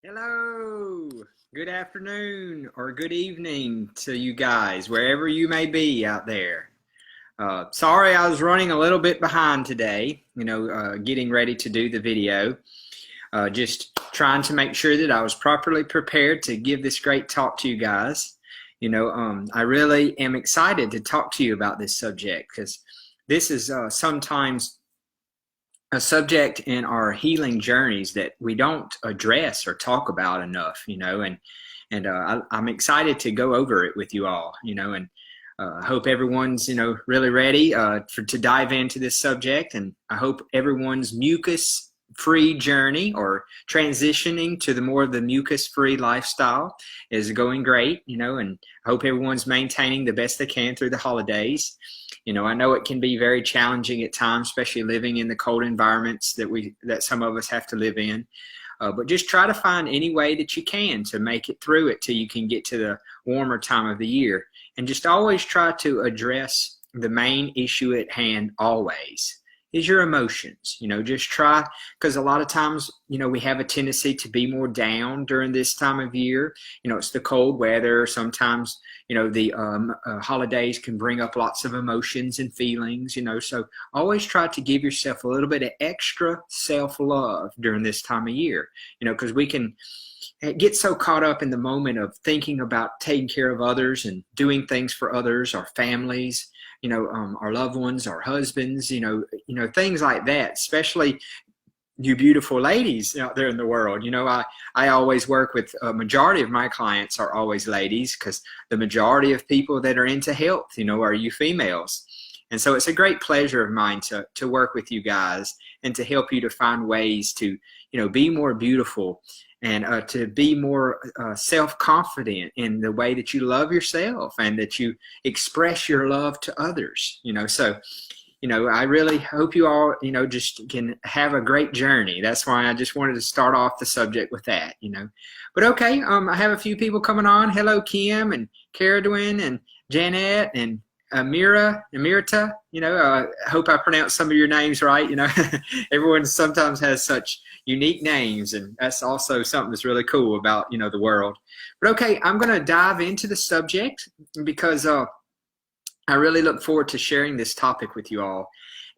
Hello, good afternoon or good evening to you guys, wherever you may be out there. Sorry, I was running a little bit behind today, getting ready to do the video. Just trying to make sure that I was properly prepared to give this great talk to you guys. I really am excited to talk to you about this subject because this is sometimes a subject in our healing journeys that we don't address or talk about enough, I'm excited to go over it with you all, and I hope everyone's, really ready to dive into this subject, and I hope everyone's mucus-free journey or transitioning to the more of the mucus-free lifestyle is going great, and I hope everyone's maintaining the best they can through the holidays. I know it can be very challenging at times, especially living in the cold environments that some of us have to live in. But just try to find any way that you can to make it through it till you can get to the warmer time of the year. And just always try to address the main issue at hand always is your emotions. Just try, because a lot of times, we have a tendency to be more down during this time of year. It's the cold weather. Sometimes, the holidays can bring up lots of emotions and feelings, so always try to give yourself a little bit of extra self-love during this time of year, because we can get so caught up in the moment of thinking about taking care of others and doing things for others, our families, our loved ones, our husbands, things like that, especially you beautiful ladies out there in the world. I always work with a majority of my clients are always ladies because the majority of people that are into health, are you females. And so it's a great pleasure of mine to work with you guys and to help you to find ways to, be more beautiful and to be more self-confident in the way that you love yourself and that you express your love to others, So, I really hope you all, just can have a great journey. That's why I just wanted to start off the subject with that, But okay, I have a few people coming on. Hello, Kim and Caradwin and Janet and Amirta, I hope I pronounced some of your names right. Everyone sometimes has such unique names, and that's also something that's really cool about, the world. But okay, I'm going to dive into the subject because I really look forward to sharing this topic with you all.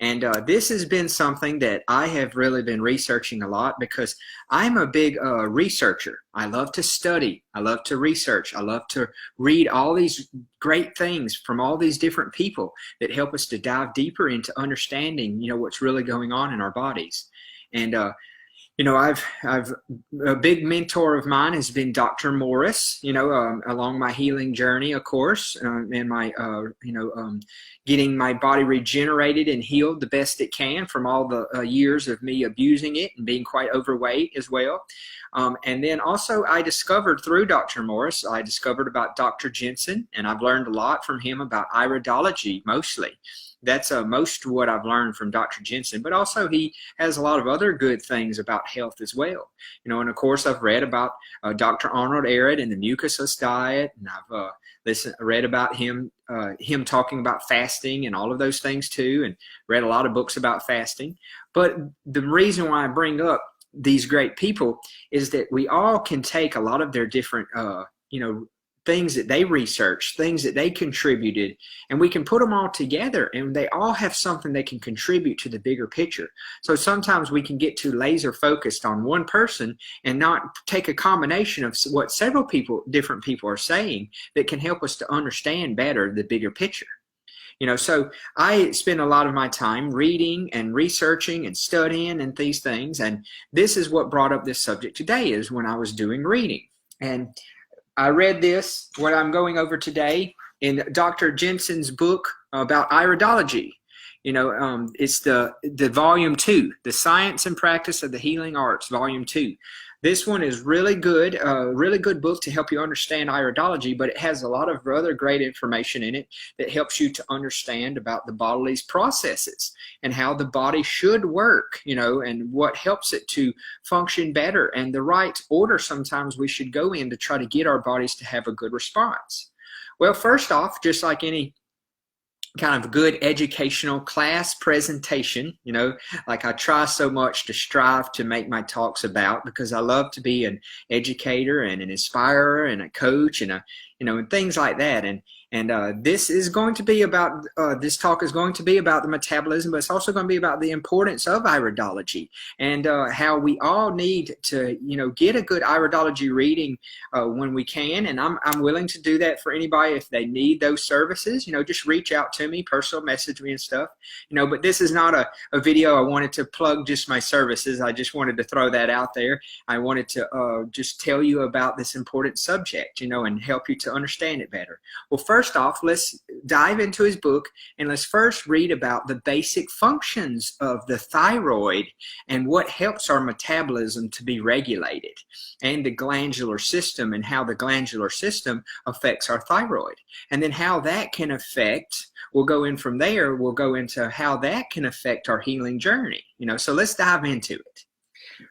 And this has been something that I have really been researching a lot because I'm a big researcher. I love to study. I love to research. I love to read all these great things from all these different people that help us to dive deeper into understanding, what's really going on in our bodies. And I've a big mentor of mine has been Dr. Morse, along my healing journey, of course, and my, getting my body regenerated and healed the best it can from all the years of me abusing it and being quite overweight as well. And then also I discovered through Dr. Morse, I discovered about Dr. Jensen, and I've learned a lot from him about iridology mostly. That's most of what I've learned from Dr. Jensen, but also he has a lot of other good things about health as well. And of course I've read about Dr. Arnold Ehret and the mucusless diet, and I've read about him talking about fasting and all of those things too, and read a lot of books about fasting. But the reason why I bring up these great people is that we all can take a lot of their different, things that they researched, things that they contributed, and we can put them all together, and they all have something they can contribute to the bigger picture. So sometimes we can get too laser focused on one person and not take a combination of what several different people are saying that can help us to understand better the bigger picture. So I spend a lot of my time reading and researching and studying and these things, and this is what brought up this subject today is when I was doing reading. And I read this, what I'm going over today, in Dr. Jensen's book about iridology. It's the volume 2, The Science and Practice of the Healing Arts, volume 2. This one is really good book to help you understand iridology, but it has a lot of other great information in it that helps you to understand about the body's processes and how the body should work, and what helps it to function better and the right order sometimes we should go in to try to get our bodies to have a good response. Well, first off, just like any kind of good educational class presentation, like I try so much to strive to make my talks about, because I love to be an educator and an inspirer and a coach and and things like that. And this is going to be about, this talk is going to be about the metabolism, but it's also going to be about the importance of iridology and how we all need to, get a good iridology reading when we can. And I'm willing to do that for anybody if they need those services. Just reach out to me, personal message me and stuff. But this is not a video I wanted to plug just my services. I just wanted to throw that out there. I wanted to just tell you about this important subject, and help you to understand it better. Well, first off, let's dive into his book and let's first read about the basic functions of the thyroid and what helps our metabolism to be regulated, and the glandular system and how the glandular system affects our thyroid, and then how that can affect, we'll go in from there, we'll go into how that can affect our healing journey. So let's dive into it.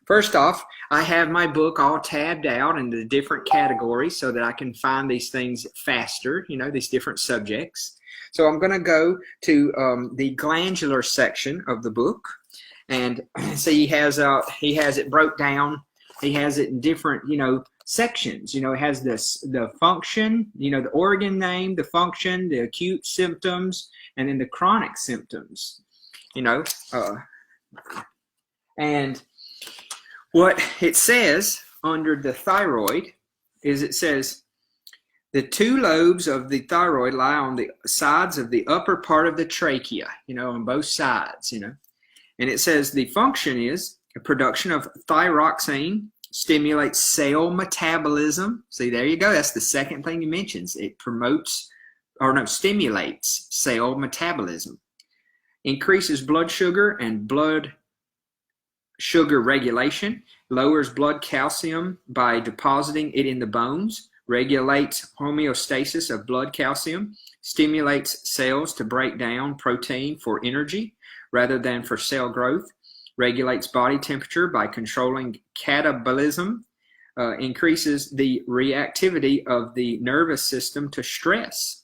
First off, I have my book all tabbed out into the different categories so that I can find these things faster, these different subjects. So I'm going to go to the glandular section of the book, and see he has it broke down. He has it in different, sections. It has the function, the organ name, the function, the acute symptoms, and then the chronic symptoms. And what it says under the thyroid is, it says the two lobes of the thyroid lie on the sides of the upper part of the trachea, on both sides, and it says the function is a production of thyroxine, stimulates cell metabolism. See, there you go. That's the second thing he mentions. It stimulates cell metabolism, increases blood sugar and blood sugar regulation, lowers blood calcium by depositing it in the bones, regulates homeostasis of blood calcium, stimulates cells to break down protein for energy rather than for cell growth, regulates body temperature by controlling catabolism, increases the reactivity of the nervous system to stress.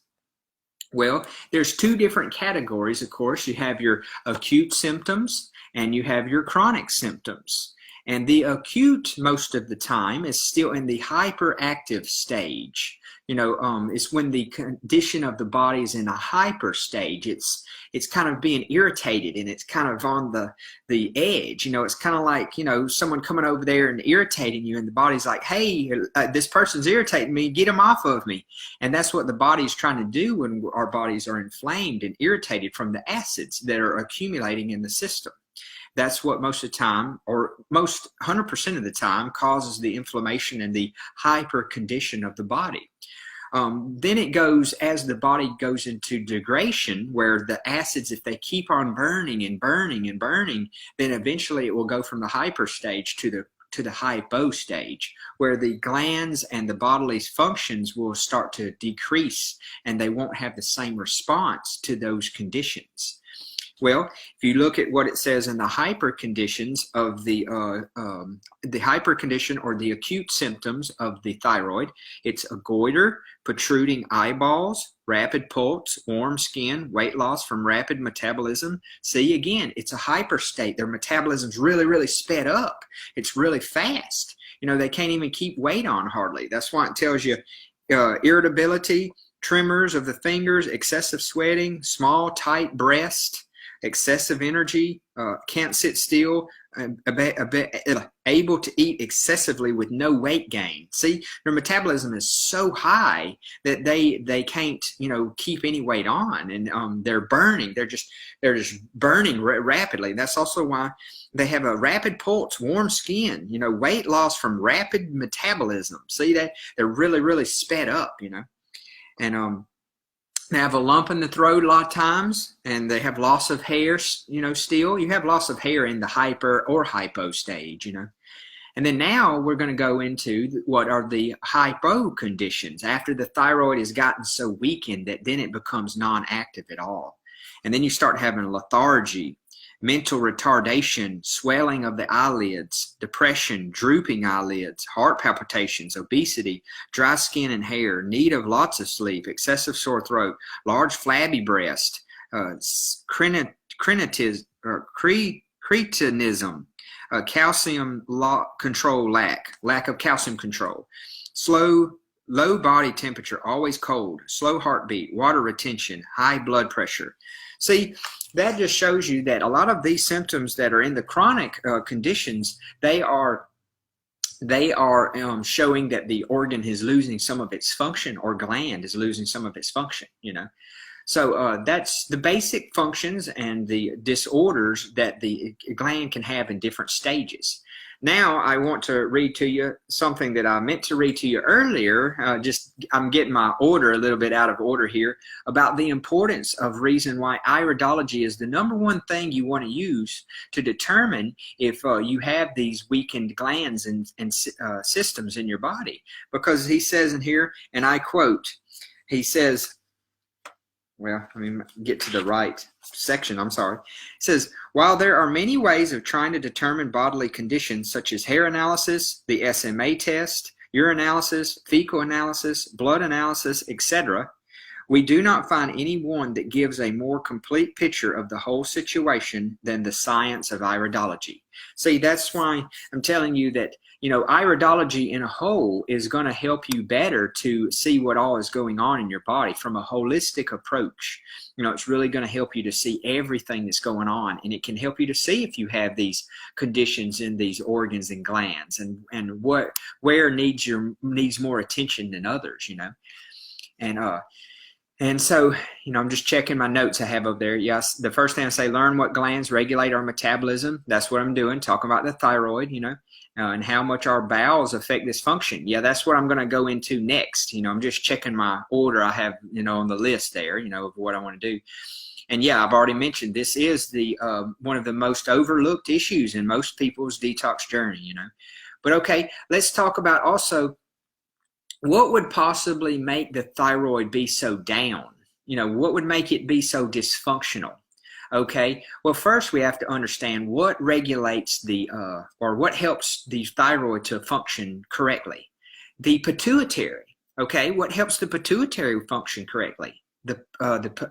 Well, there's two different categories, of course. You have your acute symptoms and you have your chronic symptoms. And the acute, most of the time, is still in the hyperactive stage. It's when the condition of the body is in a hyper stage. It's kind of being irritated, and it's kind of on the edge. It's kind of like, someone coming over there and irritating you, and the body's like, hey, this person's irritating me, get them off of me. And that's what the body's trying to do when our bodies are inflamed and irritated from the acids that are accumulating in the system. That's what most of the time, or most 100% of the time, causes the inflammation and the hyper condition of the body. Then it goes, as the body goes into degradation, where the acids, if they keep on burning and burning and burning, then eventually it will go from the hyper stage to the hypo stage, where the glands and the bodily functions will start to decrease, and they won't have the same response to those conditions. Well, if you look at what it says in the hyper conditions of the hyper condition or the acute symptoms of the thyroid, it's a goiter, protruding eyeballs, rapid pulse, warm skin, weight loss from rapid metabolism. See, again, it's a hyper state. Their metabolism's really, really sped up. It's really fast. They can't even keep weight on hardly. That's why it tells you irritability, tremors of the fingers, excessive sweating, small, tight breast, excessive energy, can't sit still, able to eat excessively with no weight gain. See, their metabolism is so high that they can't, keep any weight on, and they're burning. They're just burning rapidly. That's also why they have a rapid pulse, warm skin, weight loss from rapid metabolism. See that they're really, really sped up, and they have a lump in the throat a lot of times, and they have loss of hair, still. You have loss of hair in the hyper or hypo stage, And then now we're going to go into what are the hypo conditions, after the thyroid has gotten so weakened that then it becomes non-active at all. And then you start having lethargy, mental retardation, swelling of the eyelids, depression, drooping eyelids, heart palpitations, obesity, dry skin and hair, need of lots of sleep, excessive sore throat, large flabby breast, cretinism, calcium control lack of calcium control, low body temperature, always cold, slow heartbeat, water retention, high blood pressure. See, that just shows you that a lot of these symptoms that are in the chronic conditions, they are showing that the organ is losing some of its function, or gland is losing some of its function, So that's the basic functions and the disorders that the gland can have in different stages. Now I want to read to you something that I meant to read to you earlier. I'm getting my order a little bit out of order here, about the importance of reason why iridology is the #1 thing you want to use to determine if you have these weakened glands and systems in your body. Because he says in here, and I quote, he says, well, let me get to the right section, I'm sorry. It says, while there are many ways of trying to determine bodily conditions, such as hair analysis, the SMA test, urinalysis, fecal analysis, blood analysis, etc., we do not find any one that gives a more complete picture of the whole situation than the science of iridology. See, that's why I'm telling you that, iridology in a whole is going to help you better to see what all is going on in your body from a holistic approach. It's really going to help you to see everything that's going on, and it can help you to see if you have these conditions in these organs and glands, and where needs more attention than others, And so, I'm just checking my notes I have up there. Yes, the first thing I say, learn what glands regulate our metabolism. That's what I'm doing, talking about the thyroid, and how much our bowels affect this function. Yeah, that's what I'm going to go into next. I'm just checking my order I have, on the list there, of what I want to do. And yeah, I've already mentioned this is the one of the most overlooked issues in most people's detox journey, But okay, let's talk about also what would possibly make the thyroid be so down? What would make it be so dysfunctional? Okay, well, first we have to understand what regulates or what helps the thyroid to function correctly. The pituitary, okay? What helps the pituitary function correctly? The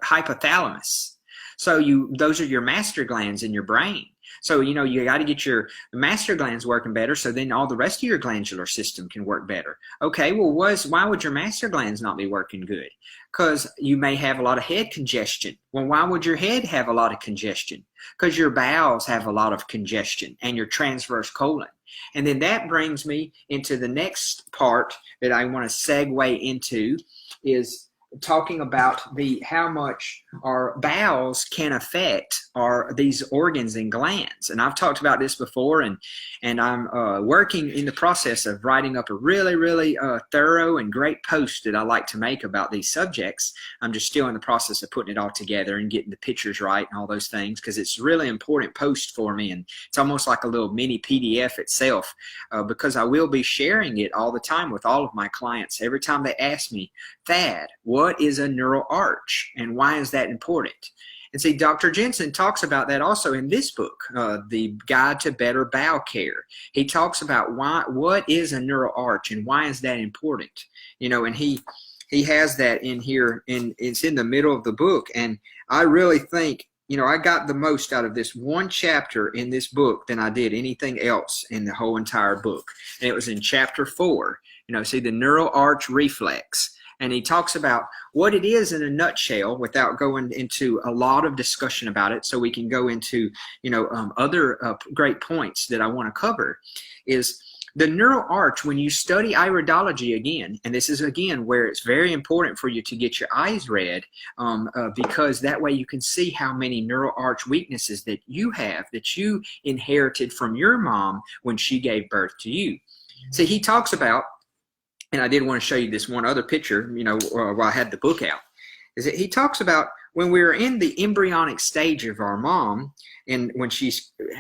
hypothalamus. So those are your master glands in your brain. So, you got to get your master glands working better, so then all the rest of your glandular system can work better. Okay, well, why would your master glands not be working good? Because you may have a lot of head congestion. Well, why would your head have a lot of congestion? Because your bowels have a lot of congestion, and your transverse colon. And then that brings me into the next part that I want to segue into, is talking about how much our bowels can affect these organs and glands. And I've talked about this before, and I'm working in the process of writing up a really, really thorough and great post that I like to make about these subjects. I'm just still in the process of putting it all together and getting the pictures right and all those things, because it's a really important post for me, and it's almost like a little mini PDF itself, because I will be sharing it all the time with all of my clients. Every time they ask me, Thad, what is a neural arch and why is that important? And see, Dr. Jensen talks about that also in this book, The Guide to Better Bowel Care. He talks about what is a neural arch and why is that important, and he has that in here, and it's in the middle of the book. And I really think, I got the most out of this one chapter in this book than I did anything else in the whole entire book. And it was in chapter 4, see, the neural arch reflex. And he talks about what it is in a nutshell without going into a lot of discussion about it, so we can go into, other great points that I want to cover. Is the neural arch, when you study iridology again, and this is again where it's very important for you to get your eyes read, because that way you can see how many neural arch weaknesses that you have, that you inherited from your mom when she gave birth to you. So he talks about, and I did want to show you this one other picture, while I had the book out, is that he talks about when we're in the embryonic stage of our mom, and when she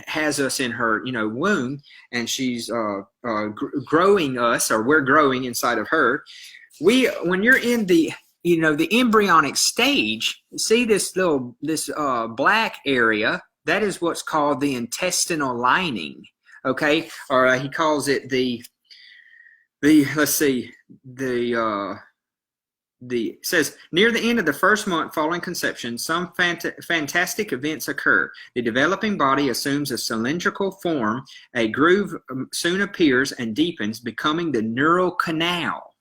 has us in her, womb, and she's growing us, or we're growing inside of her, when you're in the, the embryonic stage, see this black area, that is what's called the intestinal lining, okay? Or he calls it the it says, near the end of the first month following conception, some fantastic events occur. The developing body assumes a cylindrical form. A groove soon appears and deepens, becoming the neural canal,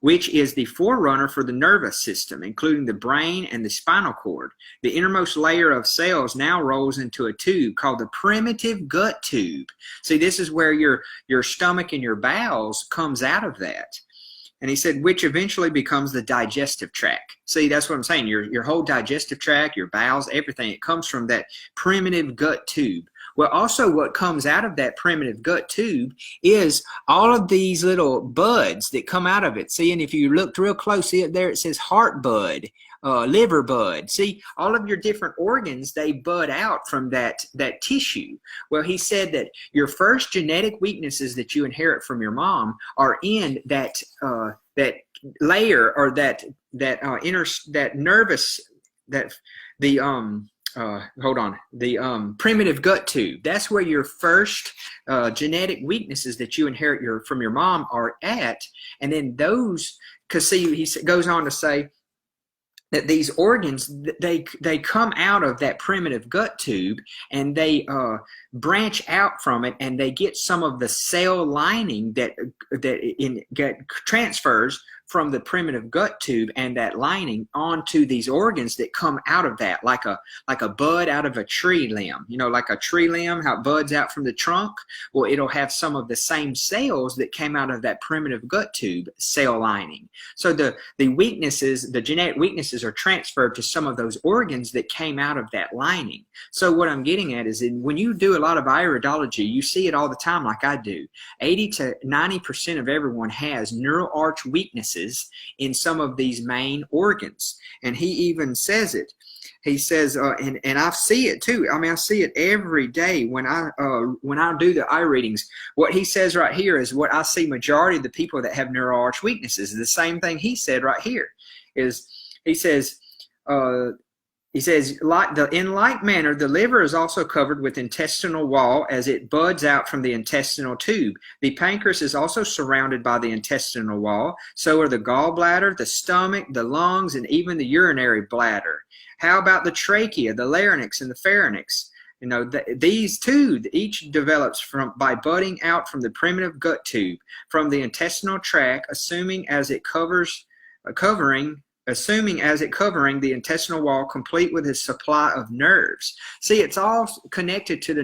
which is the forerunner for the nervous system, including the brain and the spinal cord. The innermost layer of cells now rolls into a tube called the primitive gut tube. See, this is where your stomach and your bowels comes out of that. And he said, which eventually becomes the digestive tract. See, that's what I'm saying. Your whole digestive tract, your bowels, everything, it comes from that primitive gut tube. Well, also what comes out of that primitive gut tube is all of these little buds that come out of it. See, and if you looked real closely up there, it says heart bud, liver bud. See, all of your different organs, they bud out from that tissue. Well, he said that your first genetic weaknesses that you inherit from your mom are in that layer, or that nervous, the primitive gut tube. That's where your first genetic weaknesses that you inherit from your mom are at. And then those, because see, he goes on to say that these organs, they come out of that primitive gut tube, and they branch out from it, and they get some of the cell lining that transfers from the primitive gut tube and that lining onto these organs that come out of that, like a bud out of a tree limb. You know, like a tree limb, how it buds out from the trunk. Well, it'll have some of the same cells that came out of that primitive gut tube cell lining. So the weaknesses, the genetic weaknesses, are transferred to some of those organs that came out of that lining. So what I'm getting at is, when you do a lot of iridology, you see it all the time, like I do. 80 to 90% of everyone has neural arch weaknesses in some of these main organs. And he even says it. He says, and I see it too. I mean, I see it every day when I do the eye readings. What he says right here is what I see majority of the people that have neural arch weaknesses. The same thing he said right here is, he says, in like manner, the liver is also covered with intestinal wall as it buds out from the intestinal tube. The pancreas is also surrounded by the intestinal wall. So are the gallbladder, the stomach, the lungs, and even the urinary bladder. How about the trachea, the larynx, and the pharynx? You know, these two, each develops by budding out from the primitive gut tube, from the intestinal tract, assuming as it covering the intestinal wall, complete with its supply of nerves. See, it's all connected to the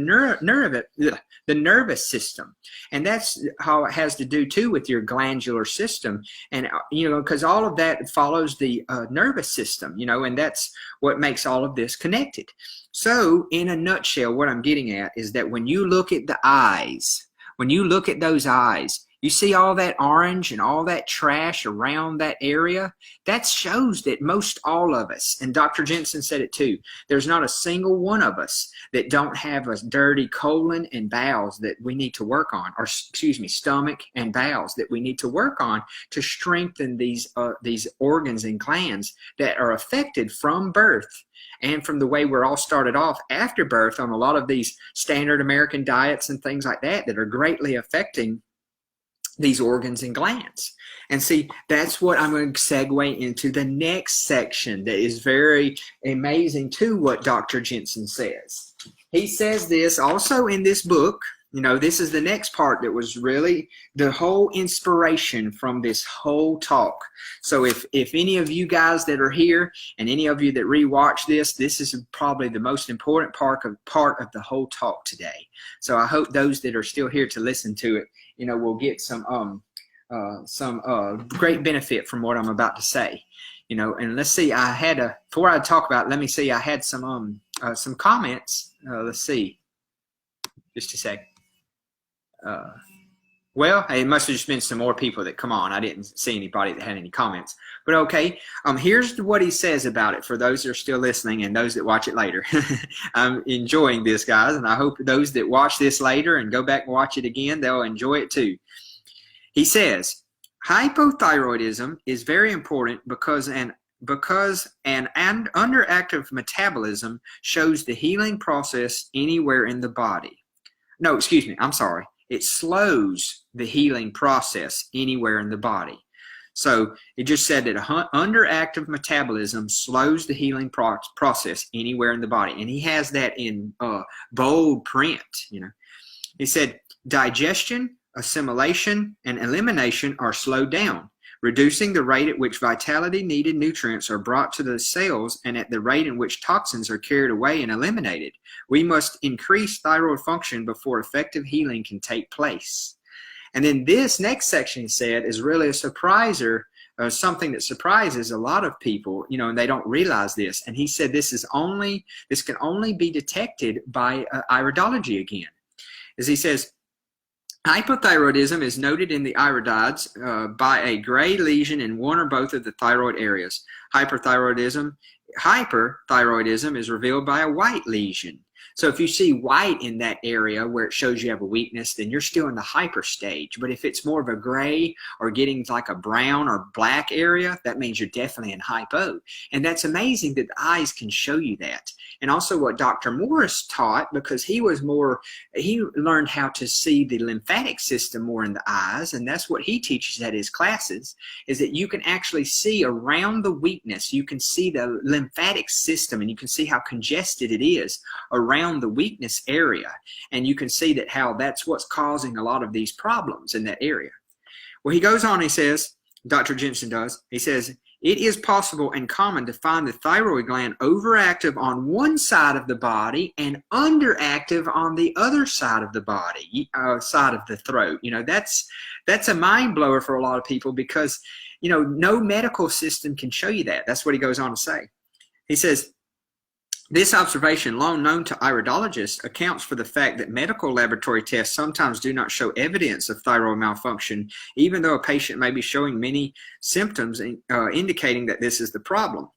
nervous system. And that's how it has to do too with your glandular system. And, you know, because all of that follows the nervous system, you know, and that's what makes all of this connected. So in a nutshell, what I'm getting at is that when you look at the eyes, when you look at those eyes, you see all that orange and all that trash around that area? That shows that most all of us, and Dr. Jensen said it too, there's not a single one of us that don't have a dirty colon and bowels that we need to work on, or excuse me, stomach and bowels that we need to work on to strengthen these organs and glands that are affected from birth. And from the way we're all started off after birth on a lot of these standard American diets and things like that are greatly affecting these organs and glands. And see, that's what I'm going to segue into the next section that is very amazing to what Dr. Jensen says. He says this also in this book. You know, this is the next part that was really the whole inspiration from this whole talk. So if any of you guys that are here and any of you that rewatch this is probably the most important part of the whole talk today. So I hope those that are still here to listen to it, you know, will get some great benefit from what I'm about to say. You know, and let's see, before I talk about it, let me see, I had some comments. Let's see, just a second. Well, it must have just been some more people that come on. I didn't see anybody that had any comments. But okay, here's what he says about it for those that are still listening and those that watch it later. I'm enjoying this, guys, and I hope those that watch this later and go back and watch it again, they'll enjoy it too. He says, hypothyroidism is very important because an underactive metabolism shows the healing process anywhere in the body. No, excuse me, I'm sorry. It slows the healing process anywhere in the body. So it just said that underactive metabolism slows the healing process anywhere in the body. And he has that in bold print, you know. He said, digestion, assimilation, and elimination are slowed down, reducing the rate at which vitality-needed nutrients are brought to the cells and at the rate in which toxins are carried away and eliminated. We must increase thyroid function before effective healing can take place. And then this next section, he said, is really a surpriser, something that surprises a lot of people, you know, and they don't realize this. And he said this can only be detected by iridology again. As he says, hypothyroidism is noted in the iridoids by a gray lesion in one or both of the thyroid areas. Hyperthyroidism is revealed by a white lesion. So if you see white in that area where it shows you have a weakness, then you're still in the hyper stage. But if it's more of a gray or getting like a brown or black area, that means you're definitely in hypo. And that's amazing that the eyes can show you that. And also what Dr. Morse taught, because he learned how to see the lymphatic system more in the eyes, and that's what he teaches at his classes, is that you can actually see around the weakness. You can see the lymphatic system, and you can see how congested it is around the weakness area. And you can see that how that's what's causing a lot of these problems in that area. Well, he goes on, he says, Dr. Jensen does, he says, it is possible and common to find the thyroid gland overactive on one side of the body and underactive on the other side of the body, side of the throat. You know, that's a mind blower for a lot of people because, you know, no medical system can show you that. That's what he goes on to say. He says, this observation, long known to iridologists, accounts for the fact that medical laboratory tests sometimes do not show evidence of thyroid malfunction, even though a patient may be showing many symptoms indicating that this is the problem.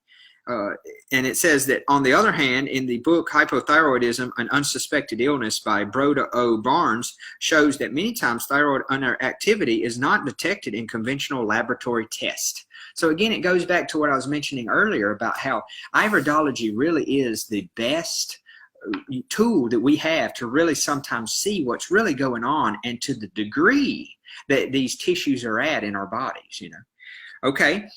And it says that, on the other hand, in the book Hypothyroidism, An Unsuspected Illness by Broda O. Barnes, shows that many times thyroid underactivity is not detected in conventional laboratory tests. So again, it goes back to what I was mentioning earlier about how iridology really is the best tool that we have to really sometimes see what's really going on and to the degree that these tissues are at in our bodies, you know. Okay,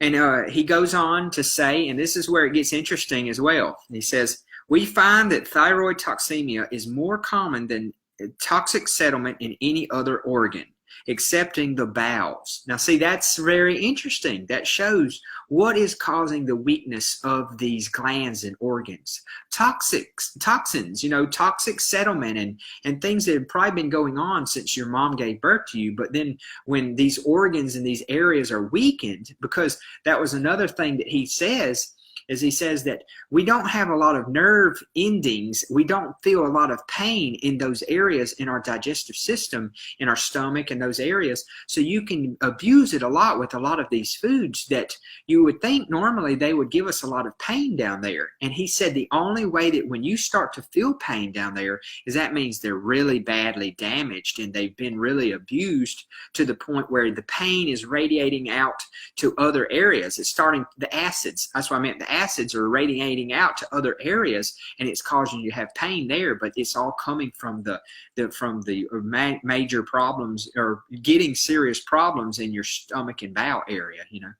and he goes on to say, and this is where it gets interesting as well. He says, we find that thyroid toxemia is more common than toxic settlement in any other organ, excepting the bowels. Now, see, that's very interesting. That shows what is causing the weakness of these glands and organs. Toxins, you know, toxic settlement and things that have probably been going on since your mom gave birth to you. But then when these organs and these areas are weakened, because that was another thing that he says, is he says that we don't have a lot of nerve endings. We don't feel a lot of pain in those areas in our digestive system, in our stomach and those areas. So you can abuse it a lot with a lot of these foods that you would think normally they would give us a lot of pain down there. And he said the only way that when you start to feel pain down there is that means they're really badly damaged and they've been really abused to the point where the pain is radiating out to other areas. It's starting, the acids, that's what I meant, the acids are radiating out to other areas and it's causing you to have pain there, but it's all coming from the major problems or getting serious problems in your stomach and bowel area, you know.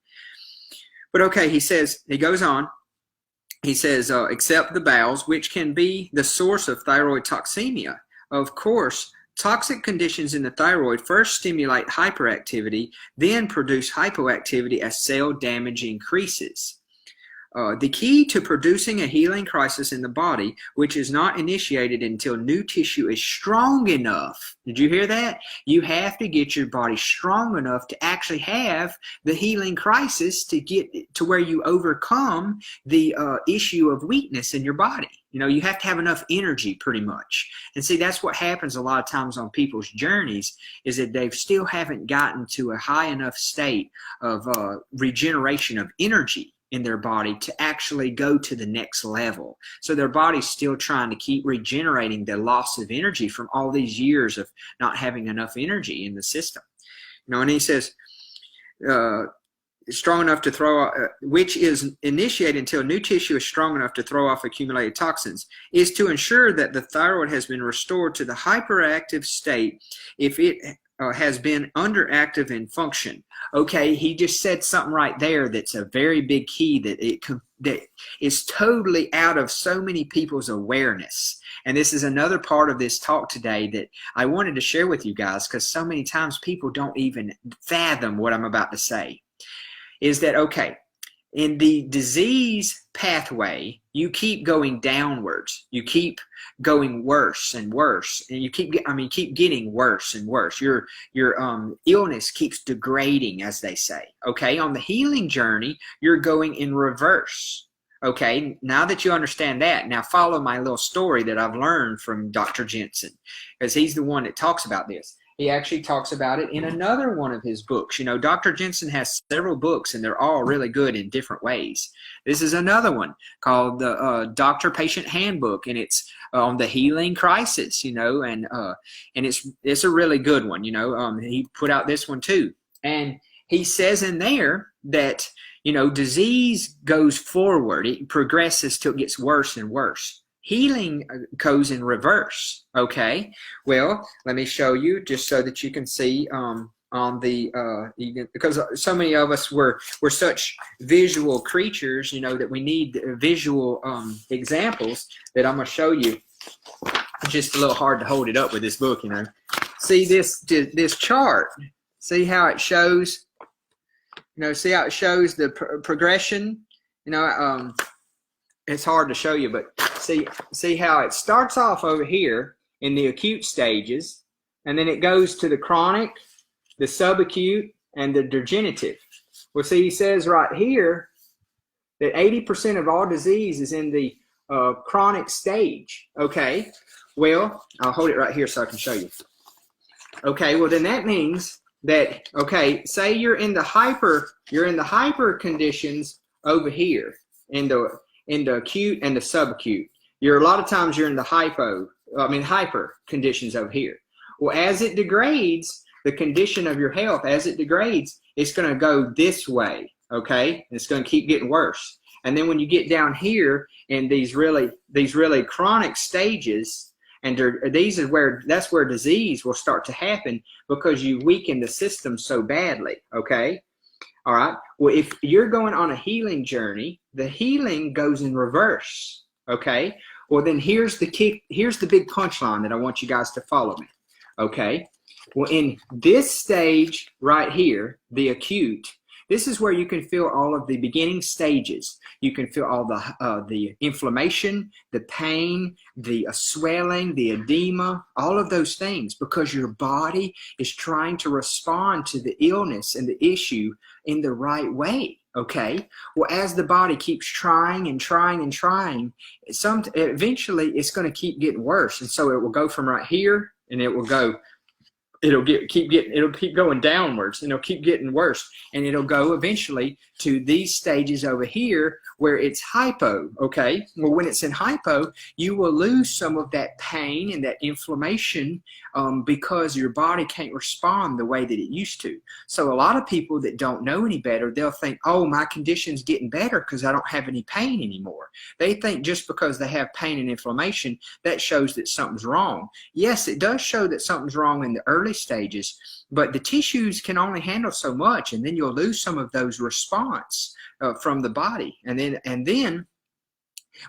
But okay, he goes on, he says, except the bowels, which can be the source of thyroid toxemia. Of course, toxic conditions in the thyroid first stimulate hyperactivity, then produce hypoactivity as cell damage increases. The key to producing a healing crisis in the body, which is not initiated until new tissue is strong enough. Did you hear that? You have to get your body strong enough to actually have the healing crisis to get to where you overcome the issue of weakness in your body. You know, you have to have enough energy pretty much. And see, that's what happens a lot of times on people's journeys is that they still haven't gotten to a high enough state of regeneration of energy in their body to actually go to the next level. So their body's still trying to keep regenerating the loss of energy from all these years of not having enough energy in the system. You know, and he says, strong enough to throw, which is initiated until new tissue is strong enough to throw off accumulated toxins, is to ensure that the thyroid has been restored to the hyperactive state. If it has been underactive in function. Okay, he just said something right there that's a very big key that is totally out of so many people's awareness. And this is another part of this talk today that I wanted to share with you guys, because so many times people don't even fathom what I'm about to say. Is that, okay, in the disease pathway, you keep going downwards. You keep going worse and worse, and you keep getting worse and worse. Your illness keeps degrading, as they say. Okay, on the healing journey, you're going in reverse. Okay, now that you understand that, now follow my little story that I've learned from Dr. Jensen, because he's the one that talks about this. He actually talks about it in another one of his books. You know, Dr. Jensen has several books, and they're all really good in different ways. This is another one called the Doctor-Patient Handbook, and it's on the healing crisis, you know, and it's a really good one, you know. He put out this one too. And he says in there that, you know, disease goes forward. It progresses till it gets worse and worse. Healing goes in reverse. Okay, well, let me show you just so that you can see on the because so many of us we're such visual creatures, you know, that we need visual examples that I'm going to show you. It's just a little hard to hold it up with this book, you know. See this chart. See how it shows. You know, see how it shows the progression. You know, it's hard to show you, but see how it starts off over here in the acute stages, and then it goes to the chronic, the subacute, and the degenerative. Well, see, he says right here that 80% of all disease is in the chronic stage. Okay, well, I'll hold it right here so I can show you. Okay, well then that means that, okay, say you're in the hyper conditions over here in the acute and the subacute. A lot of times you're in the hyper conditions over here. Well, as it degrades, the condition of your health, as it degrades, it's going to go this way, okay? It's going to keep getting worse. And then when you get down here in these really chronic stages, and that's where disease will start to happen, because you weaken the system so badly, okay? All right. Well, if you're going on a healing journey, the healing goes in reverse. Okay. Well, then here's the big punchline that I want you guys to follow me. Okay. Well, in this stage right here, the acute, this is where you can feel all of the beginning stages. You can feel all the inflammation, the pain, the swelling, the edema, all of those things, because your body is trying to respond to the illness and the issue in the right way. Okay. Well, as the body keeps trying and trying and trying, eventually it's going to keep getting worse, and so it will go from right here, and it'll keep going downwards, and it'll keep getting worse, and it'll go eventually to these stages over here where it's hypo. Okay, well, when it's in hypo, you will lose some of that pain and that inflammation because your body can't respond the way that it used to. So a lot of people that don't know any better, they'll think, oh, my condition's getting better because I don't have any pain anymore. They think just because they have pain and inflammation, that shows that something's wrong. Yes, it does show that something's wrong in the early stages, but the tissues can only handle so much, and then you'll lose some of those response from the body. And then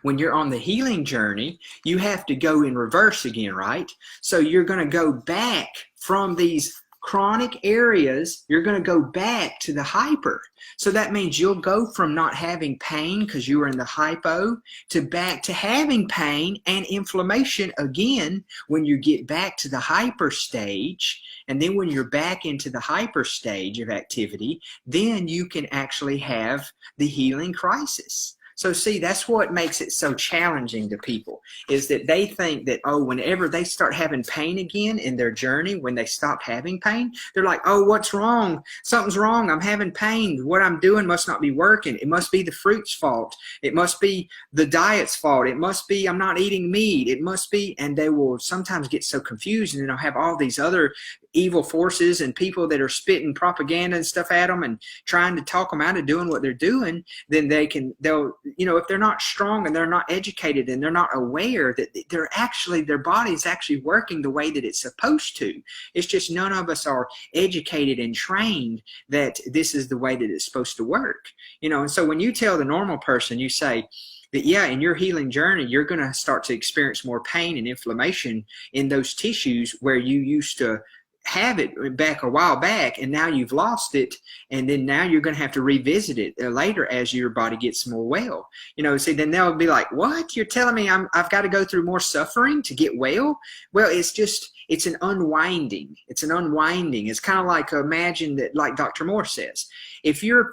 when you're on the healing journey, you have to go in reverse again, right? So you're going to go back from these chronic areas, you're going to go back to the hyper. So that means you'll go from not having pain because you were in the hypo to back to having pain and inflammation again when you get back to the hyper stage. And then when you're back into the hyper stage of activity, then you can actually have the healing crisis. So see, that's what makes it so challenging to people, is that they think that, oh, whenever they start having pain again in their journey, when they stop having pain, they're like, oh, what's wrong? Something's wrong. I'm having pain. What I'm doing must not be working. It must be the fruit's fault. It must be the diet's fault. It must be I'm not eating meat. It must be, and they will sometimes get so confused, and they'll have all these other evil forces and people that are spitting propaganda and stuff at them and trying to talk them out of doing what they're doing, then they'll, if they're not strong and they're not educated and they're not aware that their body is actually working the way that it's supposed to. It's just none of us are educated and trained that this is the way that it's supposed to work. And so when you tell the normal person, you say that, yeah, in your healing journey, you're going to start to experience more pain and inflammation in those tissues where you used to have it back a while back, and now you've lost it, and then now you're going to have to revisit it later as your body gets more well. See, then they'll be like, what? You're telling me I've got to go through more suffering to get well? Well, it's an unwinding. It's an unwinding. It's kind of like, imagine that, like Dr. Morse says, if you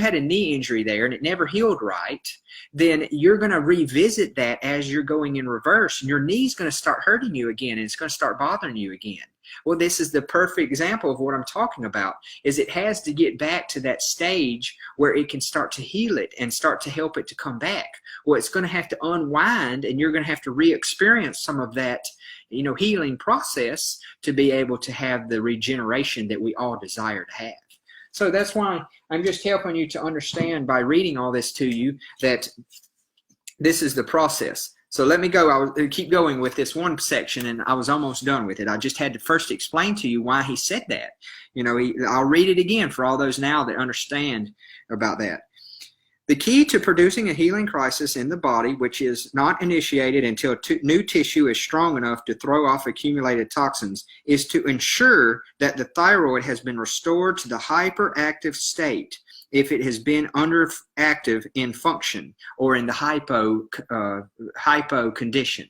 had a knee injury there and it never healed right, then you're going to revisit that as you're going in reverse, and your knee's going to start hurting you again, and it's going to start bothering you again. Well, this is the perfect example of what I'm talking about, is it has to get back to that stage where it can start to heal it and start to help it to come back. Well, it's going to have to unwind, and you're going to have to re-experience some of that, healing process to be able to have the regeneration that we all desire to have. So that's why I'm just helping you to understand by reading all this to you that this is the process. So let me go. I'll keep going with this one section, and I was almost done with it. I just had to first explain to you why he said that. I'll read it again for all those now that understand about that. The key to producing a healing crisis in the body, which is not initiated until new tissue is strong enough to throw off accumulated toxins, is to ensure that the thyroid has been restored to the hyperactive state if it has been underactive in function or in the hypo condition.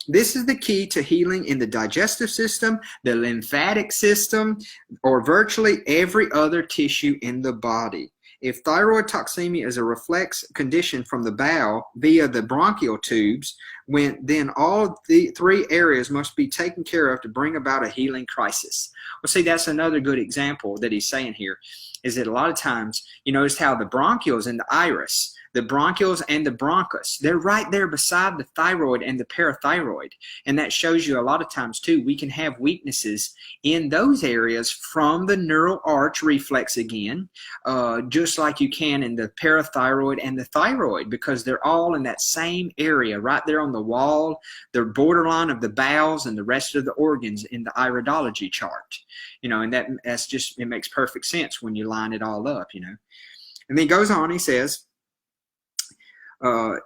This is the key to healing in the digestive system, the lymphatic system, or virtually every other tissue in the body. If thyroid toxemia is a reflex condition from the bowel via the bronchial tubes, then all the three areas must be taken care of to bring about a healing crisis. Well, see, that's another good example that he's saying here, is that a lot of times, you notice how the bronchioles and the iris, the bronchioles and the bronchus, they're right there beside the thyroid and the parathyroid. And that shows you a lot of times, too, we can have weaknesses in those areas from the neural arch reflex again, just like you can in the parathyroid and the thyroid, because they're all in that same area, right there on the wall, the borderline of the bowels and the rest of the organs in the iridology chart. And that's just, it makes perfect sense when you line it all up, And then he goes on, he says, the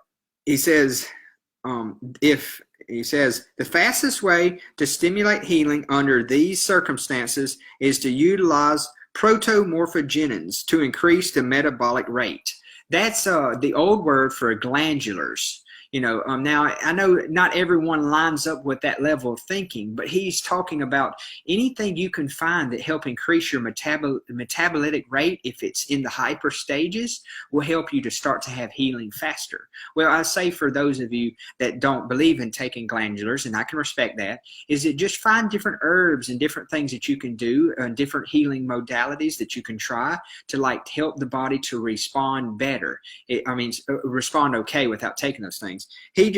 fastest way to stimulate healing under these circumstances is to utilize protomorphogenins to increase the metabolic rate. That's the old word for glandulars. Now I know not everyone lines up with that level of thinking, but he's talking about anything you can find that help increase your metabolic rate, if it's in the hyper stages, will help you to start to have healing faster. Well, I say for those of you that don't believe in taking glandulars, and I can respect that, is that just find different herbs and different things that you can do and different healing modalities that you can try to help the body to respond better. Respond okay without taking those things. He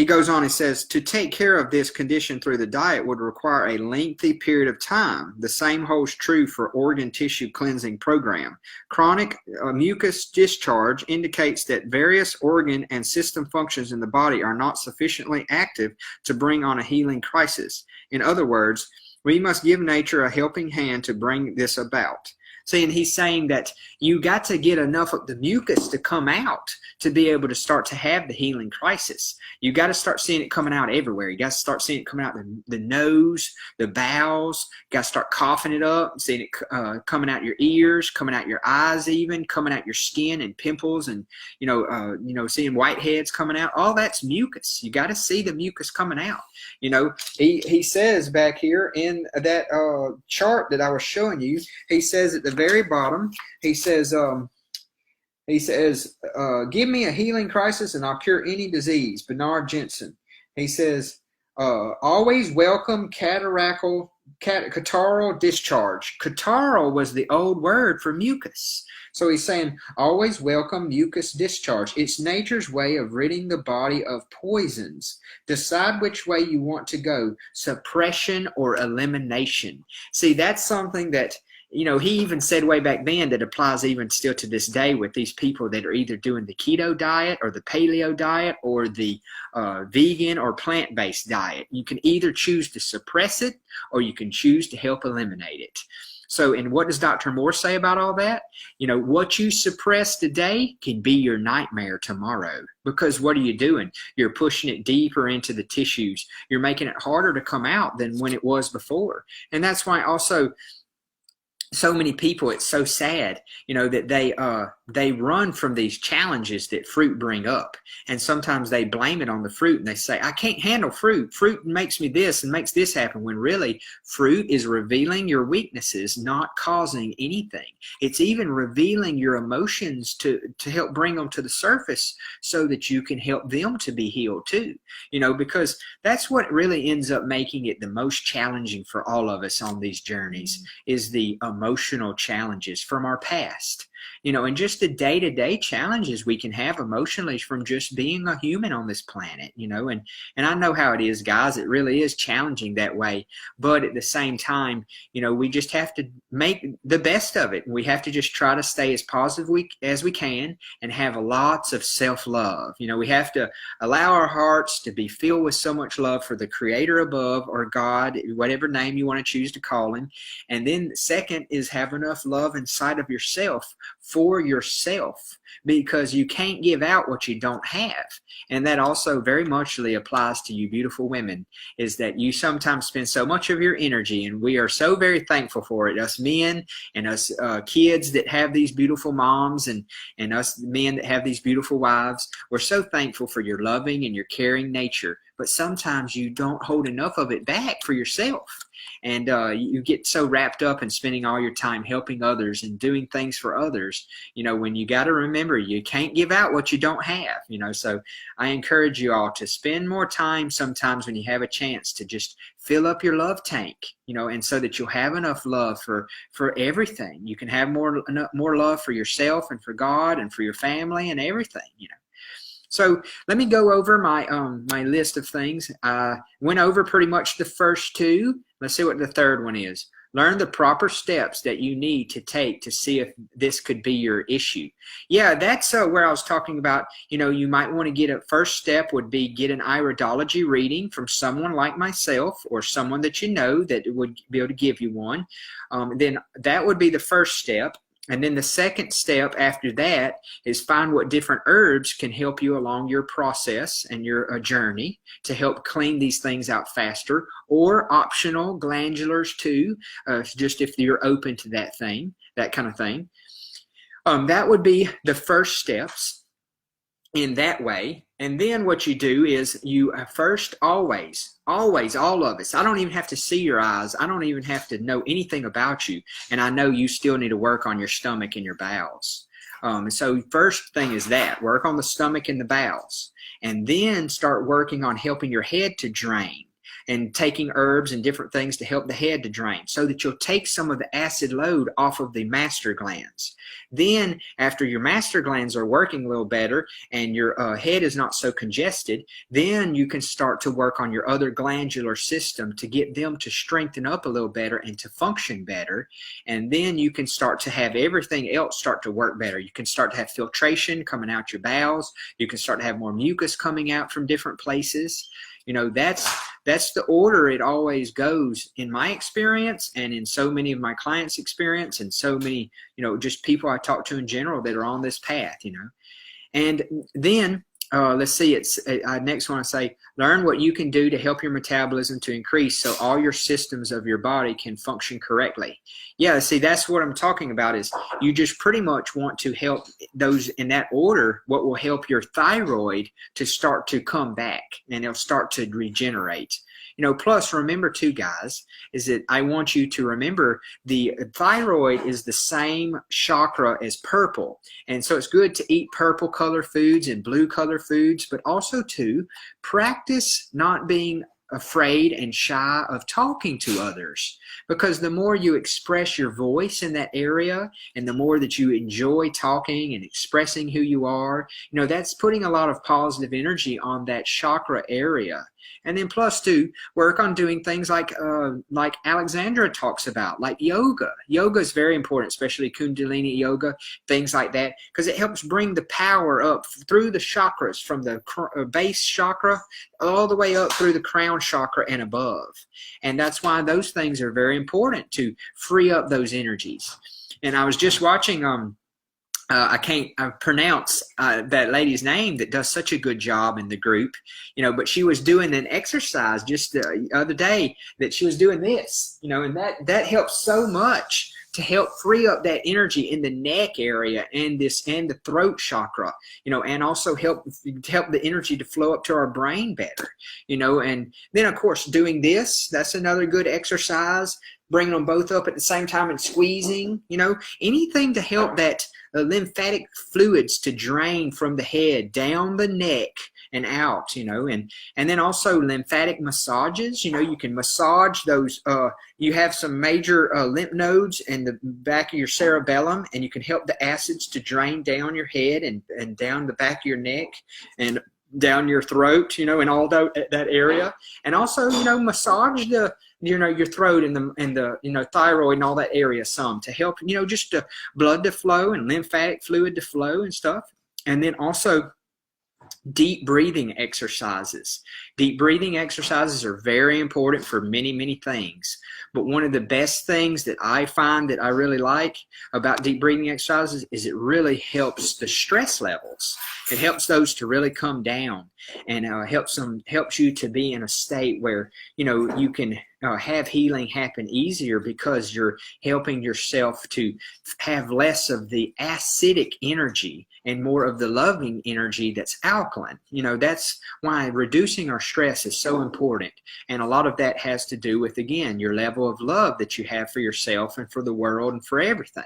goes on and says, to take care of this condition through the diet would require a lengthy period of time. The same holds true for organ tissue cleansing program. Chronic mucus discharge indicates that various organ and system functions in the body are not sufficiently active to bring on a healing crisis. In other words, we must give nature a helping hand to bring this about. See, and he's saying that you got to get enough of the mucus to come out to be able to start to have the healing crisis. You got to start seeing it coming out everywhere. You got to start seeing it coming out the nose, the bowels. You got to start coughing it up, seeing it coming out your ears, coming out your eyes, even coming out your skin and pimples, and seeing whiteheads coming out. All that's mucus. You got to see the mucus coming out. He says back here in that chart that I was showing you, he says at the very bottom, he says, give me a healing crisis and I'll cure any disease. Bernard Jensen. He says, always welcome cataractal catarrhal discharge. Catarrhal was the old word for mucus. So he's saying, always welcome mucus discharge. It's nature's way of ridding the body of poisons. Decide which way you want to go, suppression or elimination. See, that's something that, you know, he even said way back then that applies even still to this day with these people that are either doing the keto diet or the paleo diet or the vegan or plant-based diet. You can either choose to suppress it or you can choose to help eliminate it. So, and what does Dr. Morse say about all that? You know, what you suppress today can be your nightmare tomorrow. Because what are you doing? You're pushing it deeper into the tissues. You're making it harder to come out than when it was before. And that's why also so many people, it's so sad, you know, that they run from these challenges that fruit bring up. And sometimes they blame it on the fruit and they say, I can't handle fruit. Fruit makes me this and makes this happen, when really fruit is revealing your weaknesses, not causing anything. It's even revealing your emotions to help bring them to the surface so that you can help them to be healed too. You know, because that's what really ends up making it the most challenging for all of us on these journeys, is the emotional challenges from our past, you know, and just the day-to-day challenges we can have emotionally from just being a human on this planet, you know, and I know how it is, guys. It really is challenging that way, but at the same time, you know, we just have to make the best of it. We have to just try to stay as positive as we can and have lots of self-love. You know, we have to allow our hearts to be filled with so much love for the Creator above, or God, whatever name you want to choose to call him. And then second is have enough love inside of yourself for yourself, because you can't give out what you don't have. And that also very muchly applies to you beautiful women, is that you sometimes spend so much of your energy, and we are so very thankful for it, us men and us kids that have these beautiful moms, and us men that have these beautiful wives. We're so thankful for your loving and your caring nature, but sometimes you don't hold enough of it back for yourself. And you get so wrapped up in spending all your time helping others and doing things for others, you know, when you got to remember you can't give out what you don't have, you know. So I encourage you all to spend more time sometimes when you have a chance to just fill up your love tank, you know, and so that you'll have enough love for everything. You can have more love for yourself and for God and for your family and everything, you know. So let me go over my my list of things. I went over pretty much the first two. Let's see what the third one is. Learn the proper steps that you need to take to see if this could be your issue. Yeah, that's where I was talking about, you know, you might want to get a first step would be get an iridology reading from someone like myself or someone that you know that would be able to give you one. Then that would be the first step. And then the second step after that is find what different herbs can help you along your process and your journey to help clean these things out faster, or optional glandulars too, just if you're open to that thing, that kind of thing. That would be the first steps in that way. And then what you do is you first always, all of us, I don't even have to see your eyes. I don't even have to know anything about you. And I know you still need to work on your stomach and your bowels. So first thing is that, work on the stomach and the bowels. And then start working on helping your head to drain, and taking herbs and different things to help the head to drain, so that you'll take some of the acid load off of the master glands. Then after your master glands are working a little better and your head is not so congested, then you can start to work on your other glandular system to get them to strengthen up a little better and to function better. And then you can start to have everything else start to work better. You can start to have filtration coming out your bowels. You can start to have more mucus coming out from different places. You know, that's the order it always goes in my experience, and in so many of my clients' experience, and so many, you know, just people I talk to in general that are on this path, you know. And then let's see, it's next one I say, learn what you can do to help your metabolism to increase so all your systems of your body can function correctly. Yeah, see, that's what I'm talking about, is you just pretty much want to help those in that order, what will help your thyroid to start to come back, and it'll start to regenerate. You know, plus remember too, guys, is that I want you to remember the thyroid is the same chakra as purple. And so it's good to eat purple color foods and blue color foods, but also to practice not being afraid and shy of talking to others, because the more you express your voice in that area and the more that you enjoy talking and expressing who you are, that's putting a lot of positive energy on that chakra area. And then plus two, work on doing things like Alexandra talks about, like yoga. Yoga is very important, especially Kundalini yoga, things like that, because it helps bring the power up through the chakras, from the base chakra all the way up through the crown chakra and above. And that's why those things are very important, to free up those energies. And I was just watching I can't pronounce that lady's name that does such a good job in the group, but she was doing an exercise just the other day that she was doing this, and that helps so much to help free up that energy in the neck area and the throat chakra, and also help the energy to flow up to our brain better, and then of course doing this, that's another good exercise, bringing them both up at the same time and squeezing, anything to help that lymphatic fluids to drain from the head down the neck and out, and then also lymphatic massages. You can massage those. You have some major lymph nodes in the back of your cerebellum, and you can help the acids to drain down your head and down the back of your neck and down your throat, and all that area. And also, massage the your throat and the thyroid and all that area some, to help just the blood to flow and lymphatic fluid to flow and stuff. And then also deep breathing exercises. Deep breathing exercises are very important for many things. But one of the best things that I find that I really like about deep breathing exercises is it really helps the stress levels. It helps those to really come down, and helps you to be in a state where you can have healing happen easier, because you're helping yourself to have less of the acidic energy and more of the loving energy that's alkaline. That's why reducing our stress is so important. And a lot of that has to do with, again, your level of love that you have for yourself and for the world and for everything,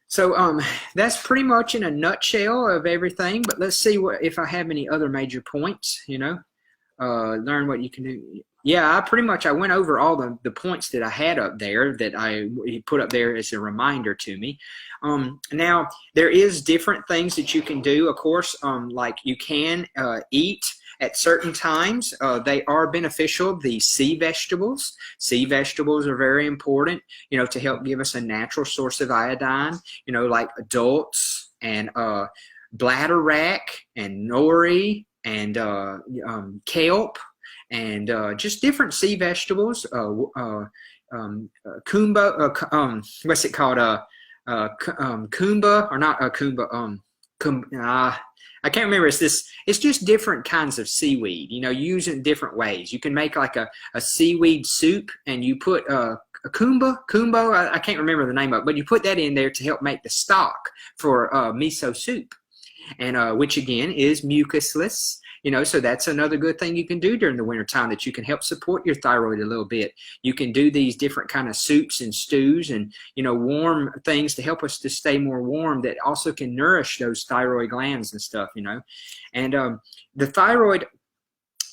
So that's pretty much in a nutshell of everything. But let's see if I have any other major points, learn what you can do. Yeah, I went over all the points that I had up there that I put up there as a reminder to me. Now, there is different things that you can do, of course, like you can eat at certain times. They are beneficial. The sea vegetables. Sea vegetables are very important, to help give us a natural source of iodine, like adults and bladderwrack and nori and kumba, and just different sea vegetables. Kumba, what's it called? Kumba, or not kumba? I can't remember. It's just different kinds of seaweed. Used in different ways. You can make like a seaweed soup, and you put a kumbo. I can't remember the name of it, but you put that in there to help make the stock for miso soup, and which again is mucusless. So that's another good thing you can do during the wintertime, that you can help support your thyroid a little bit. You can do these different kind of soups and stews and, warm things to help us to stay more warm, that also can nourish those thyroid glands and stuff, And the thyroid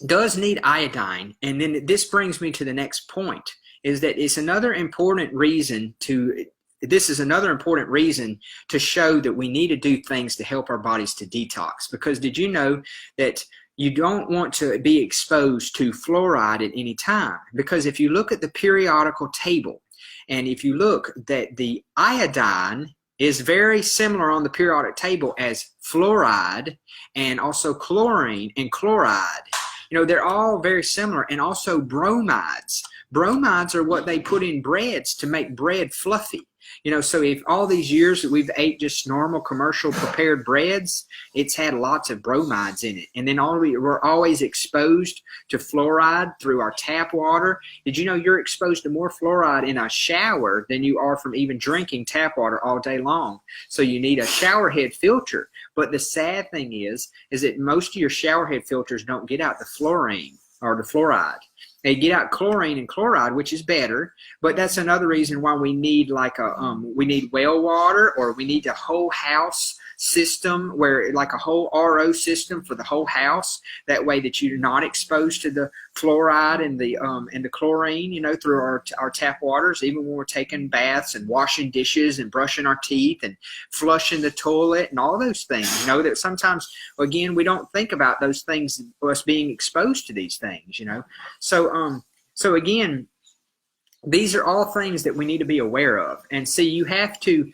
does need iodine. And then this brings me to the next point, is that it's another important reason to This is another important reason to show that we need to do things to help our bodies to detox. Because did you know that you don't want to be exposed to fluoride at any time? Because if you look at the periodical table, and if you look that the iodine is very similar on the periodic table as fluoride, and also chlorine and chloride. They're all very similar. And also bromides. Bromides are what they put in breads to make bread fluffy. So if all these years that we've ate just normal commercial prepared breads, it's had lots of bromides in it. And then we're always exposed to fluoride through our tap water. Did you know you're exposed to more fluoride in a shower than you are from even drinking tap water all day long? So you need a shower head filter. But the sad thing is that most of your shower head filters don't get out the fluorine or the fluoride. They get out chlorine and chloride, which is better, but that's another reason why we need we need well water, or we need a whole house system where like a whole RO system for the whole house. That way that you're not exposed to the fluoride and the chlorine, through our tap waters, even when we're taking baths and washing dishes and brushing our teeth and flushing the toilet and all those things. That sometimes, again, we don't think about those things, us being exposed to these things. So again, these are all things that we need to be aware of. And see, you have to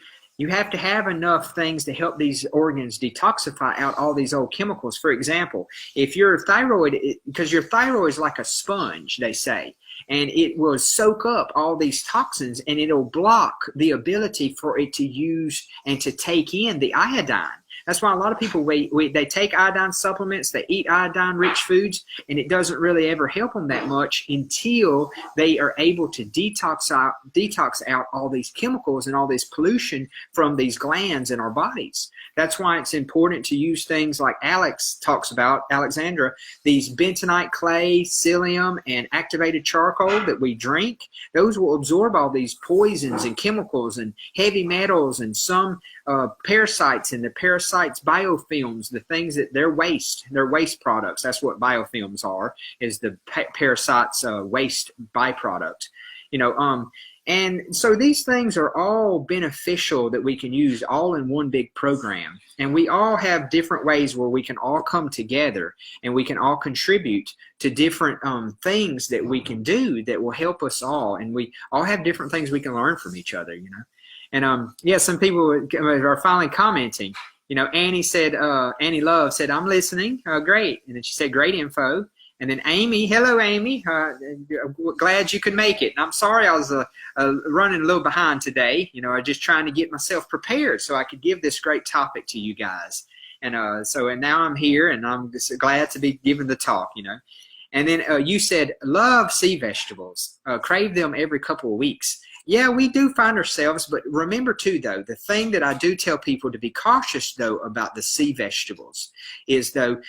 have enough things to help these organs detoxify out all these old chemicals. For example, if your thyroid, because your thyroid is like a sponge, they say, and it will soak up all these toxins, and it'll block the ability for it to use and to take in the iodine. That's why a lot of people, they take iodine supplements, they eat iodine-rich foods, and it doesn't really ever help them that much until they are able to detox out all these chemicals and all this pollution from these glands in our bodies. That's why it's important to use things like Alex talks about, Alexandra, these bentonite clay, psyllium, and activated charcoal that we drink. Those will absorb all these poisons and chemicals and heavy metals and some parasites, and the parasites biofilms, the things that they're waste products. That's what biofilms are, is the parasites waste byproduct. And so these things are all beneficial that we can use all in one big program. And we all have different ways where we can all come together and we can all contribute to different things that we can do that will help us all. And we all have different things we can learn from each other, And some people are finally commenting. Annie Love said, "I'm listening." Great. And then she said, "Great info." And then Amy, hello, Amy. Glad you could make it. And I'm sorry I was running a little behind today. I'm just trying to get myself prepared so I could give this great topic to you guys. And now I'm here, and I'm just glad to be giving the talk, And then you said, love sea vegetables, crave them every couple of weeks. Yeah, we do find ourselves, but remember too, though, the thing that I do tell people to be cautious, though, about the sea vegetables is, though,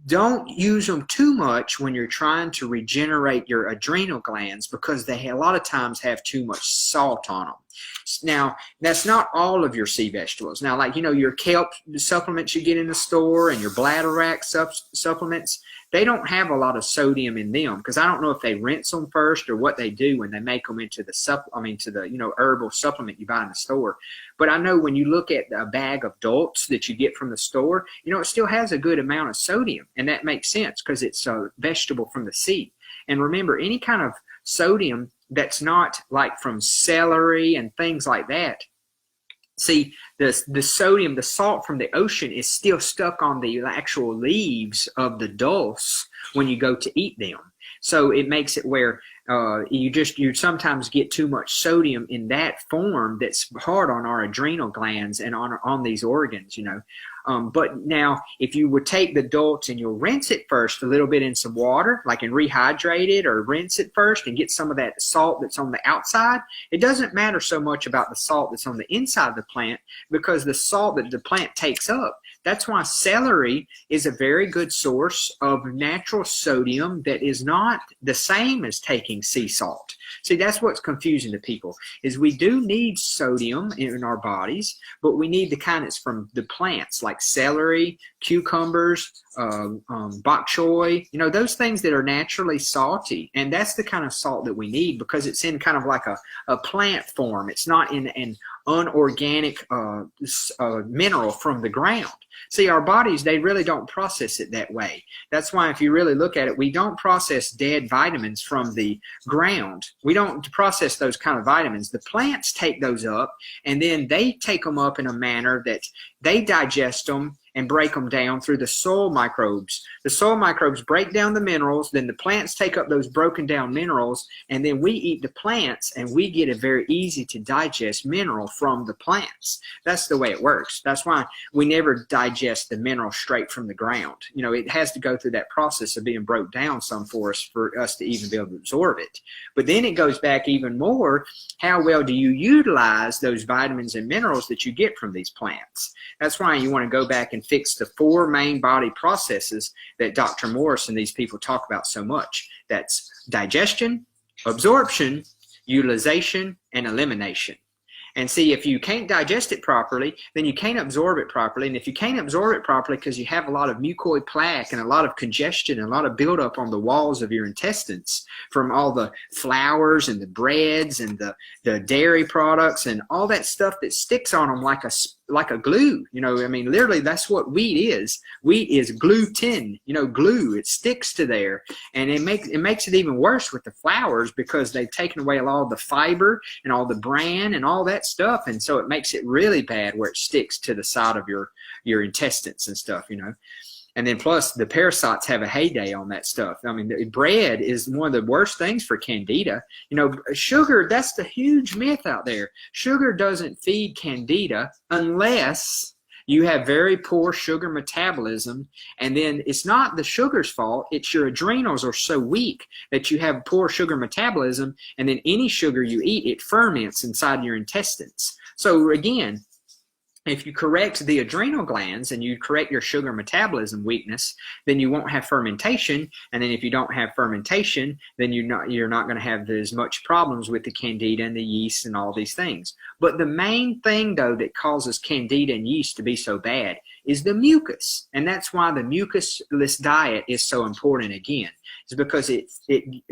don't use them too much when you're trying to regenerate your adrenal glands, because they a lot of times have too much salt on them. Now, that's not all of your sea vegetables. Now, like, your kelp supplements you get in the store and your bladderwrack supplements, they don't have a lot of sodium in them, because I don't know if they rinse them first or what they do when they make them into the herbal supplement you buy in the store. But I know when you look at a bag of Dolts that you get from the store, it still has a good amount of sodium, and that makes sense because it's a vegetable from the sea. And remember, any kind of sodium that's not like from celery and things like that. See, the sodium, the salt from the ocean is still stuck on the actual leaves of the dulse when you go to eat them. So it makes it where you sometimes get too much sodium in that form that's hard on our adrenal glands and on these organs, But now, if you would take the Dolts and you'll rinse it first a little bit in some water, like and rehydrate it, or rinse it first and get some of that salt that's on the outside, it doesn't matter so much about the salt that's on the inside of the plant, because the salt that the plant takes up, that's why celery is a very good source of natural sodium that is not the same as taking sea salt. See, that's what's confusing to people, is we do need sodium in our bodies, but we need the kind that's from the plants, like celery, cucumbers, bok choy, those things that are naturally salty. And that's the kind of salt that we need, because it's in kind of like a plant form. It's not in an unorganic mineral from the ground. See, our bodies, they really don't process it that way. That's why if you really look at it, we don't process dead vitamins from the ground. We don't process those kind of vitamins. The plants take those up, and then they take them up in a manner that they digest them and break them down through the soil microbes. The soil microbes break down the minerals, then the plants take up those broken down minerals, and then we eat the plants, and we get a very easy to digest mineral from the plants. That's the way it works. That's why we never digest the mineral straight from the ground. It has to go through that process of being broke down some for us to even be able to absorb it. But then it goes back even more, how well do you utilize those vitamins and minerals that you get from these plants? That's why you want to go back and fix the 4 main body processes that Dr. Morse and these people talk about so much. That's digestion, absorption, utilization, and elimination. And see, if you can't digest it properly, then you can't absorb it properly. And if you can't absorb it properly because you have a lot of mucoid plaque and a lot of congestion and a lot of buildup on the walls of your intestines from all the flours and the breads and the dairy products and all that stuff that sticks on them like a glue. You know, I mean, literally, that's what wheat is. Wheat is gluten, you know, glue. It sticks to there. And it makes it even worse with the flours because they've taken away all the fiber and all the bran and all that stuff. And so it makes it really bad where it sticks to the side of your intestines and stuff, you know. And then plus the parasites have a heyday on that stuff. I mean, bread is one of the worst things for candida. You know, sugar, that's the huge myth out there. Sugar doesn't feed candida unless you have very poor sugar metabolism. And then it's not the sugar's fault. It's your adrenals are so weak that you have poor sugar metabolism. And then any sugar you eat, it ferments inside your intestines. So again, if you correct the adrenal glands and you correct your sugar metabolism weakness, then you won't have fermentation. And then if you don't have fermentation, then you're not going to have as much problems with the candida and the yeast and all these things. But the main thing, though, that causes candida and yeast to be so bad is the mucus. And that's why the mucusless diet is so important again. It's because it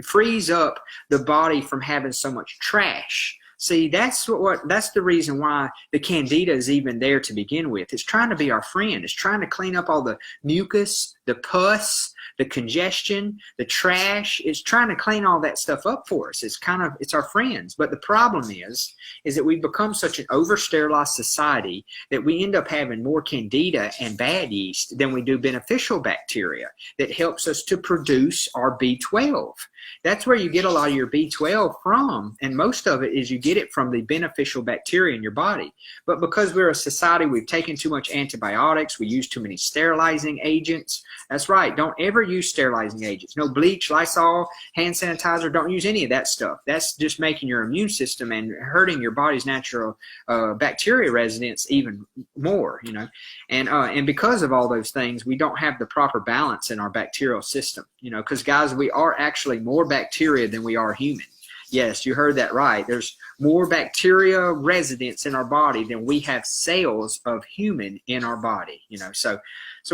frees up the body from having so much trash. See, that's the reason why the candida is even there to begin with. It's trying to be our friend. It's trying to clean up all the mucus, the pus, the congestion, the trash. It's trying to clean all that stuff up for us. It's our friends. But the problem is that we've become such an over-sterilized society that we end up having more candida and bad yeast than we do beneficial bacteria that helps us to produce our B12. That's where you get a lot of your B12 from, and most of it is you get it from the beneficial bacteria in your body. But because we're a society, we've taken too much antibiotics, we use too many sterilizing agents. That's right, don't ever use sterilizing agents. No bleach, Lysol, hand sanitizer, don't use any of that stuff. That's just making your immune system and hurting your body's natural bacteria residence even more, you know. And because of all those things, we don't have the proper balance in our bacterial system, you know, because guys, we are actually more bacteria than we are human. Yes, you heard that right. There's more bacteria residents in our body than we have cells of human in our body, you know. So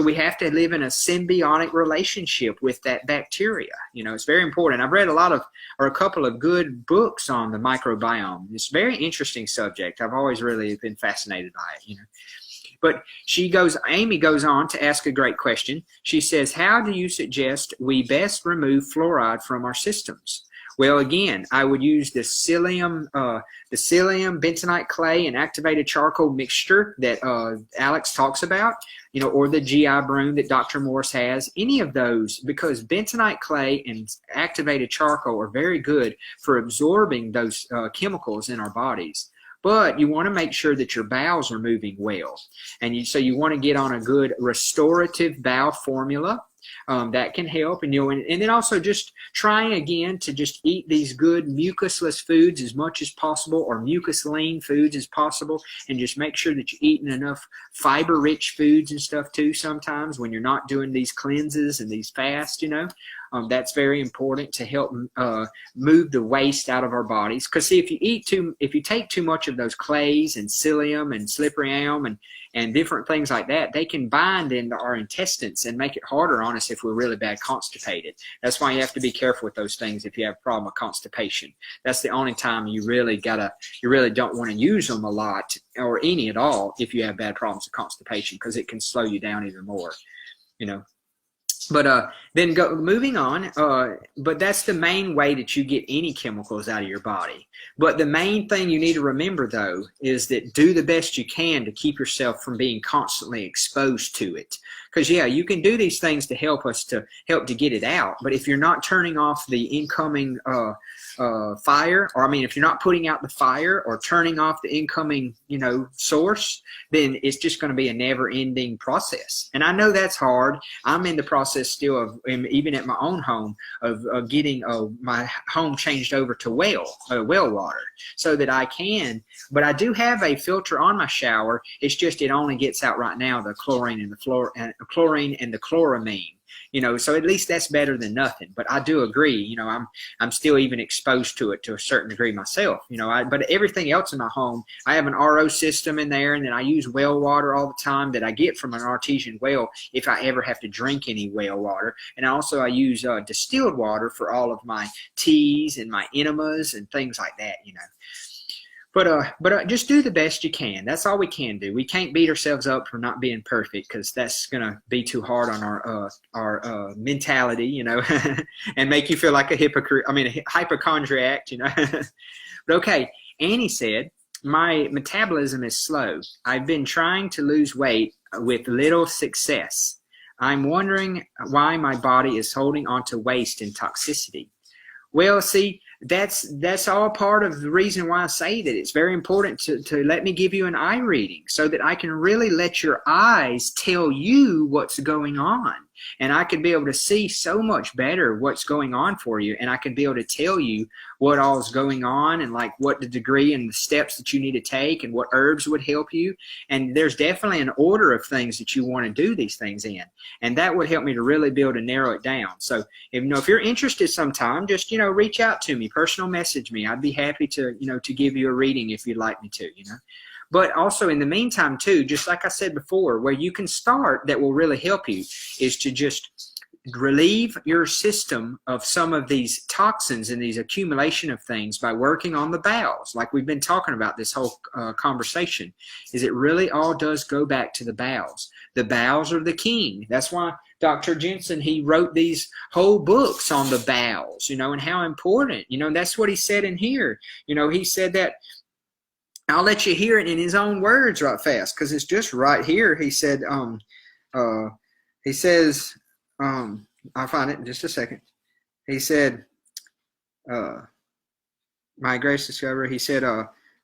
we have to live in a symbiotic relationship with that bacteria. You know, it's very important. I've read a couple of good books on the microbiome. It's a very interesting subject. I've always really been fascinated by it, you know. But Amy goes on to ask a great question. She says, how do you suggest we best remove fluoride from our systems? Well, again, I would use the psyllium, bentonite clay, and activated charcoal mixture that Alex talks about, you know, or the GI broom that Dr. Morse has. Any of those, because bentonite clay and activated charcoal are very good for absorbing those chemicals in our bodies. But you want to make sure that your bowels are moving well. And so you want to get on a good restorative bowel formula. That can help. And and then also just trying again to just eat these good mucusless foods as much as possible, or mucus lean foods as possible, and just make sure that you're eating enough fiber rich foods and stuff too sometimes when you're not doing these cleanses and these fasts, you know. That's very important to help move the waste out of our bodies. Because see, if you take too much of those clays and psyllium and slippery elm and different things like that, they can bind into our intestines and make it harder on us if we're really bad constipated. That's why you have to be careful with those things if you have a problem with constipation. That's the only time you really don't want to use them a lot or any at all if you have bad problems with constipation, because it can slow you down even more, you know. But then moving on, but that's the main way that you get any chemicals out of your body. But the main thing you need to remember, though, is that do the best you can to keep yourself from being constantly exposed to it. Because, yeah, you can do these things to help to get it out. But if you're not turning off the incoming fire, or I mean, if you're not putting out the fire or turning off the incoming, you know, source, then it's just going to be a never-ending process. And I know that's hard. I'm in the process still of, even at my own home, of getting my home changed over to well water so that I can. But I do have a filter on my shower. It's just it only gets out right now the chlorine and the chloramine. So at least that's better than nothing. But I do agree, I'm still even exposed to it to a certain degree myself, but everything else in my home, I have an RO system in there, and then I use well water all the time that I get from an artesian well if I ever have to drink any well water. And also I use distilled water for all of my teas and my enemas and things like that, But just do the best you can. That's all we can do. We can't beat ourselves up for not being perfect, because that's gonna be too hard on our mentality, and make you feel like a hypocrite. I mean, a hypochondriac, But okay, Annie said, my metabolism is slow. I've been trying to lose weight with little success. I'm wondering why my body is holding on to waste and toxicity. Well, see, that's all part of the reason why I say that it's very important to let me give you an eye reading, so that I can really let your eyes tell you what's going on. And I could be able to see so much better what's going on for you, and I could be able to tell you what all is going on, and like what the degree and the steps that you need to take, and what herbs would help you. And there's definitely an order of things that you want to do these things in, and that would help me to really be able to narrow it down. So if you're interested sometime, just reach out to me, personal message me. I'd be happy to to give you a reading if you'd like me to. But also in the meantime too, just like I said before, where you can start that will really help you is to just relieve your system of some of these toxins and these accumulation of things by working on the bowels, like we've been talking about this whole conversation. Is it really all does go back to the bowels. The bowels are the king. That's why Dr. Jensen, he wrote these whole books on the bowels, and how important, that's what he said in here. He said that, I'll let you hear it in his own words right fast, because it's just right here. He said, he says, I'll find it in just a second. He said, my greatest discovery, he said,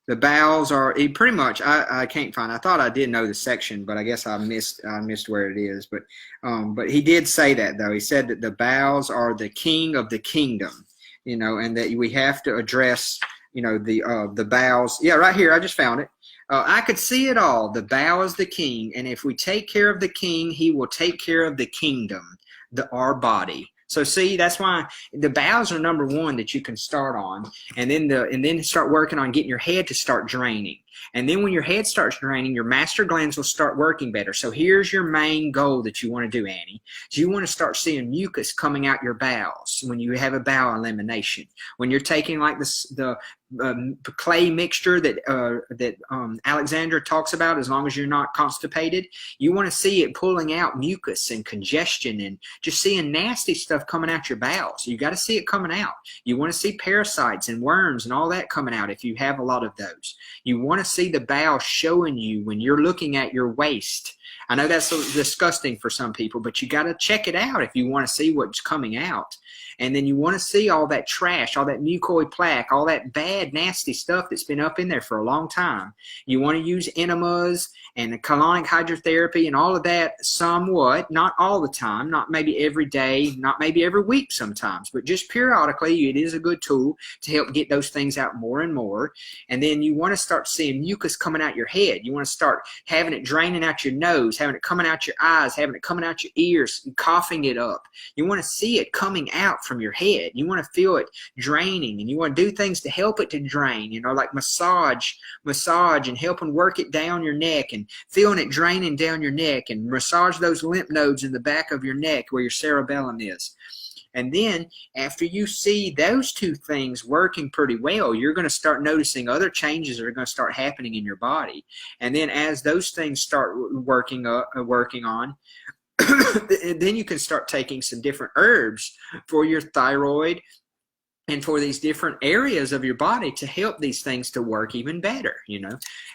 the bowels are, he pretty much, I can't find, I thought I did know the section, but I guess I missed where it is. But he did say that, though. He said that the bowels are the king of the kingdom, and that we have to address the bowels. Yeah, right here. I just found it. I could see it all. The bow is the king, and if we take care of the king, he will take care of the kingdom, our body. So see, that's why the bowels are number one that you can start on, and then start working on getting your head to start draining. And then when your head starts draining, your master glands will start working better. So here's your main goal that you want to do, Annie. So you want to start seeing mucus coming out your bowels when you have a bowel elimination. When you're taking like the clay mixture that Alexandra talks about, as long as you're not constipated, you want to see it pulling out mucus and congestion and just seeing nasty stuff coming out your bowels. You got to see it coming out. You want to see parasites and worms and all that coming out if you have a lot of those. You want to see the bowel showing you when you're looking at your waist. I know that's so disgusting for some people, but you got to check it out if you want to see what's coming out. And then you want to see all that trash, all that mucoid plaque, all that bad, nasty stuff that's been up in there for a long time. You want to use enemas and the colonic hydrotherapy and all of that somewhat, not all the time, not maybe every day, not maybe every week sometimes, but just periodically. It is a good tool to help get those things out more and more. And then you want to start seeing mucus coming out your head. You want to start having it draining out your nose, having it coming out your eyes, having it coming out your ears, coughing it up. You want to see it coming out from your head. You want to feel it draining, and you want to do things to help it to drain, like massage and helping work it down your neck and feeling it draining down your neck, and massage those lymph nodes in the back of your neck where your cerebellum is. And then after you see those two things working pretty well, you're going to start noticing other changes that are going to start happening in your body. And then as those things start working on, then you can start taking some different herbs for your thyroid and for these different areas of your body to help these things to work even better,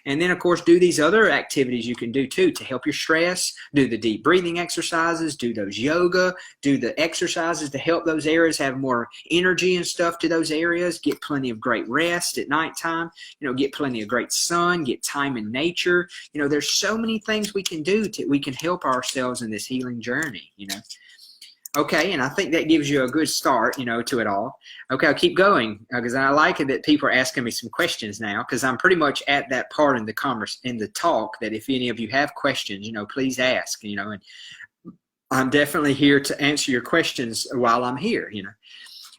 And then, of course, do these other activities you can do, too, to help your stress. Do the deep breathing exercises, do those yoga, do the exercises to help those areas have more energy and stuff to those areas. Get plenty of great rest at nighttime, get plenty of great sun, get time in nature. There's so many things we can do we can help ourselves in this healing journey, Okay, and I think that gives you a good start, to it all. Okay, I'll keep going because I like it that people are asking me some questions now, because I'm pretty much at that part in the talk that if any of you have questions, please ask, And I'm definitely here to answer your questions while I'm here, you know.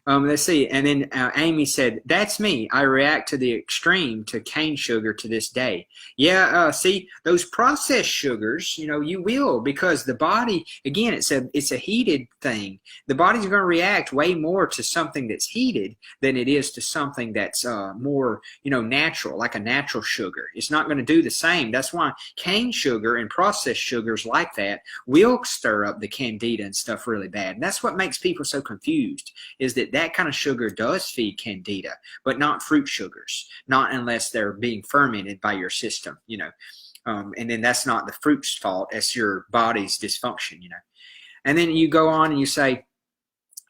Let's see. And then Amy said, that's me. I react to the extreme to cane sugar to this day. Yeah, see, those processed sugars, you know, you will, because the body, again, it's a heated thing. The body's going to react way more to something that's heated than it is to something that's more, you know, natural, like a natural sugar. It's not going to do the same. That's why cane sugar and processed sugars like that will stir up the candida and stuff really bad. And that's what makes people so confused, is that kind of sugar does feed candida, but not fruit sugars, not unless they're being fermented by your system, you know. And then that's not the fruit's fault, it's your body's dysfunction, you know. And then you go on and you say,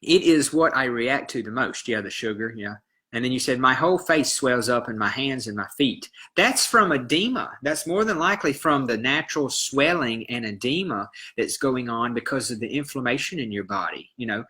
it is what I react to the most. Yeah, the sugar, yeah. And then you said, my whole face swells up in my hands and my feet. That's from edema. That's more than likely from the natural swelling and edema that's going on because of the inflammation in your body. You know,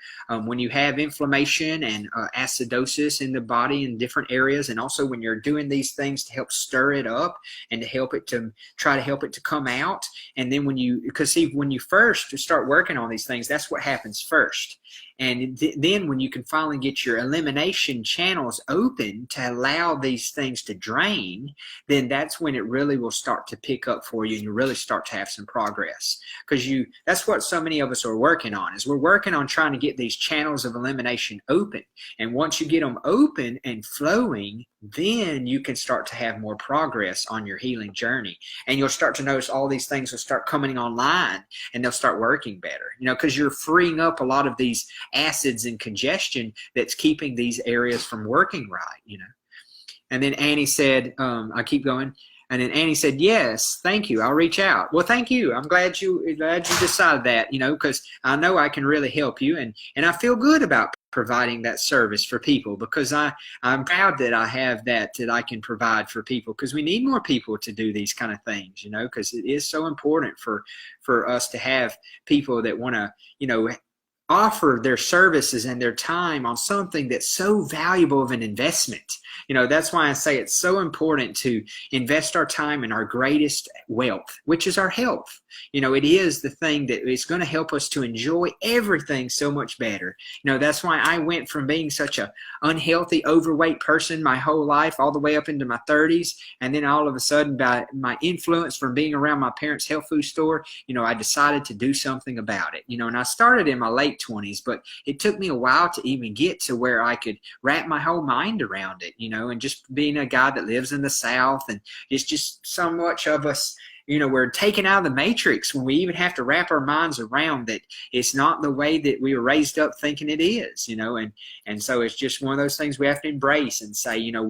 when you have inflammation and acidosis in the body in different areas, and also when you're doing these things to help stir it up and to help it to try to help it to come out. And then because see, when you first start working on these things, that's what happens first. And then when you can finally get your elimination channels open to allow these things to drain, then that's when it really will start to pick up for you and you really start to have some progress. Because that's what so many of us are working on, is we're working on trying to get these channels of elimination open. And once you get them open and flowing, then you can start to have more progress on your healing journey. And you'll start to notice all these things will start coming online and they'll start working better, you know, because you're freeing up a lot of these acids and congestion that's keeping these areas from working right, you know. And then Annie said, I keep going. And then Annie said, yes, thank you. I'll reach out. Well, thank you. I'm glad you decided that, you know, because I know I can really help you. And I feel good about providing that service for people, because I'm proud that I have that I can provide for people, because we need more people to do these kind of things, you know, because it is so important for us to have people that want to, you know, offer their services and their time on something that's so valuable of an investment. You know, that's why I say it's so important to invest our time in our greatest wealth, which is our health. You know, it is the thing that is going to help us to enjoy everything so much better. You know, that's why I went from being such a unhealthy, overweight person my whole life, all the way up into my 30s. And then all of a sudden, by my influence from being around my parents' health food store, you know, I decided to do something about it. You know, and I started in my late 20s, but it took me a while to even get to where I could wrap my whole mind around it, you know, and just being a guy that lives in the South, and it's just so much of us, you know, we're taken out of the matrix when we even have to wrap our minds around that it's not the way that we were raised up thinking it is, you know, and so it's just one of those things we have to embrace and say, you know,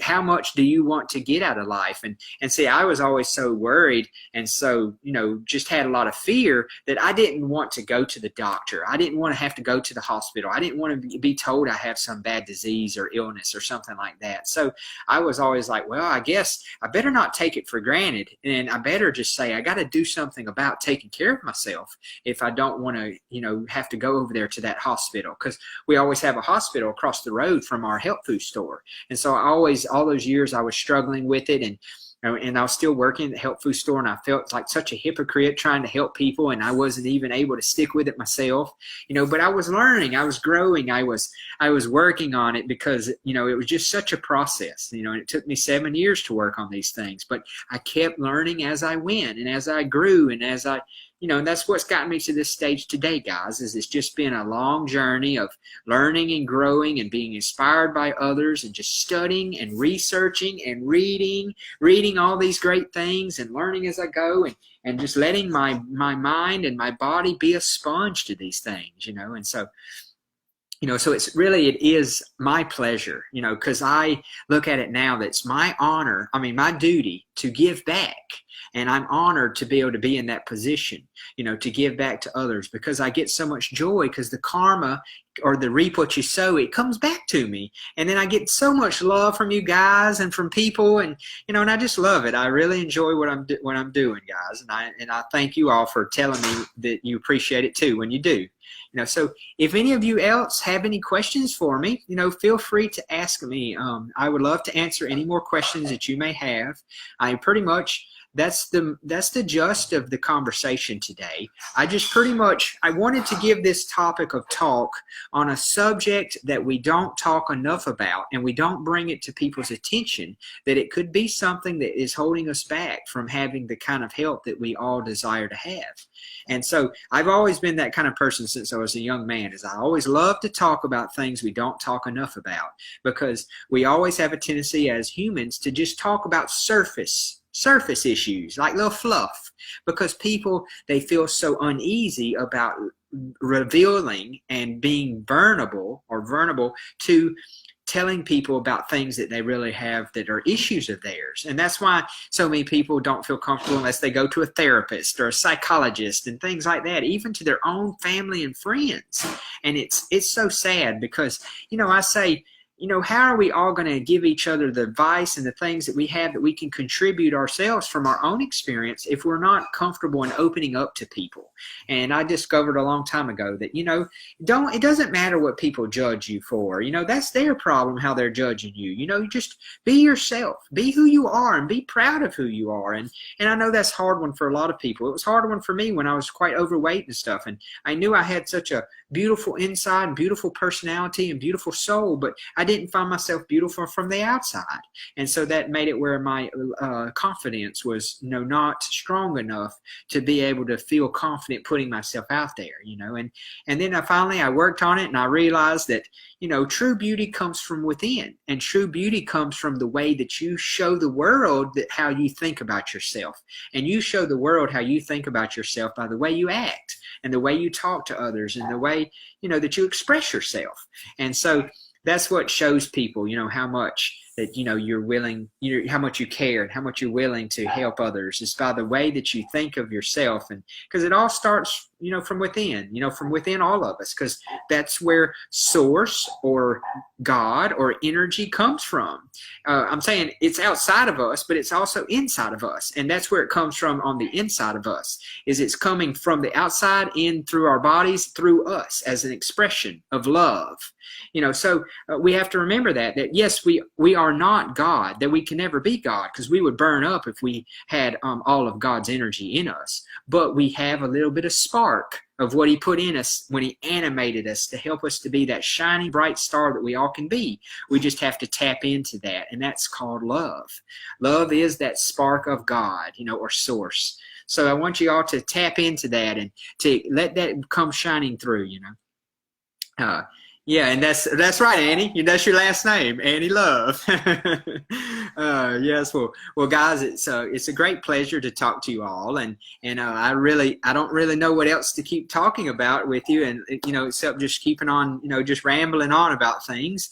how much do you want to get out of life? And see, I was always so worried and so, you know, just had a lot of fear that I didn't want to go to the doctor. I didn't want to have to go to the hospital. I didn't want to be told I have some bad disease or illness or something like that. So I was always like, well, I guess I better not take it for granted. And I better just say I got to do something about taking care of myself if I don't want to, you know, have to go over there to that hospital, because we always have a hospital across the road from our health food store. And so all those years I was struggling with it, and I was still working at the health food store, and I felt like such a hypocrite trying to help people, and I wasn't even able to stick with it myself, you know, but I was learning, I was growing, I was working on it, because, you know, it was just such a process, you know, and it took me 7 years to work on these things, but I kept learning as I went and as I grew and as I, you know, and that's what's gotten me to this stage today, guys, is it's just been a long journey of learning and growing and being inspired by others and just studying and researching and reading all these great things and learning as I go, and just letting my mind and my body be a sponge to these things, you know. And so, you know, so it is my pleasure, you know, because I look at it now that it's my honor, my duty to give back. And I'm honored to be able to be in that position, you know, to give back to others, because I get so much joy, because the karma, or the reap what you sow, it comes back to me. And then I get so much love from you guys and from people, and, you know, and I just love it. I really enjoy what I'm doing, guys. And I thank you all for telling me that you appreciate it too when you do. You know, so if any of you else have any questions for me, you know, feel free to ask me. I would love to answer any more questions that you may have. I pretty much that's the gist of the conversation today. I just I wanted to give this topic of talk on a subject that we don't talk enough about, and we don't bring it to people's attention, that it could be something that is holding us back from having the kind of health that we all desire to have. And so I've always been that kind of person since I was a young man, is I always love to talk about things we don't talk enough about, because we always have a tendency as humans to just talk about surface issues, like little fluff, because people, they feel so uneasy about revealing and being vulnerable to telling people about things that they really have that are issues of theirs. And that's why so many people don't feel comfortable unless they go to a therapist or a psychologist and things like that, even to their own family and friends. And it's so sad, because, I say, how are we all going to give each other the advice and the things that we have that we can contribute ourselves from our own experience if we're not comfortable in opening up to people? And I discovered a long time ago that, it doesn't matter what people judge you for. That's their problem, how they're judging you. You just be yourself, be who you are, and be proud of who you are. And I know that's a hard one for a lot of people. It was a hard one for me when I was quite overweight and stuff. And I knew I had such a beautiful inside and beautiful personality and beautiful soul, but I didn't find myself beautiful from the outside. And so that made it where my confidence was not strong enough to be able to feel confident putting myself out there, and then I worked on it, and I realized that true beauty comes from within, and true beauty comes from the way that you show the world that how you think about yourself. And you show the world how you think about yourself by the way you act and the way you talk to others and the way that you express yourself. And so that's what shows people, how much that, you're willing, how much you care and how much you're willing to help others, is by the way that you think of yourself. And because it all starts, from within, from within all of us, because that's where source or God or energy comes from. I'm saying it's outside of us, but it's also inside of us. And that's where it comes from on the inside of us, is it's coming from the outside in through our bodies, through us as an expression of love. So we have to remember that yes, we are not God, that we can never be God, because we would burn up if we had all of God's energy in us. But we have a little bit of spark of what he put in us when he animated us to help us to be that shining bright star that we all can be. We just have to tap into that, and that's called love. Love is that spark of God, or source. So I want you all to tap into that and to let that come shining through, Yeah, and that's right, Annie. That's your last name, Annie Love. Yes, well, guys, it's a great pleasure to talk to you all, and I don't really know what else to keep talking about with you, and except just keeping on, just rambling on about things.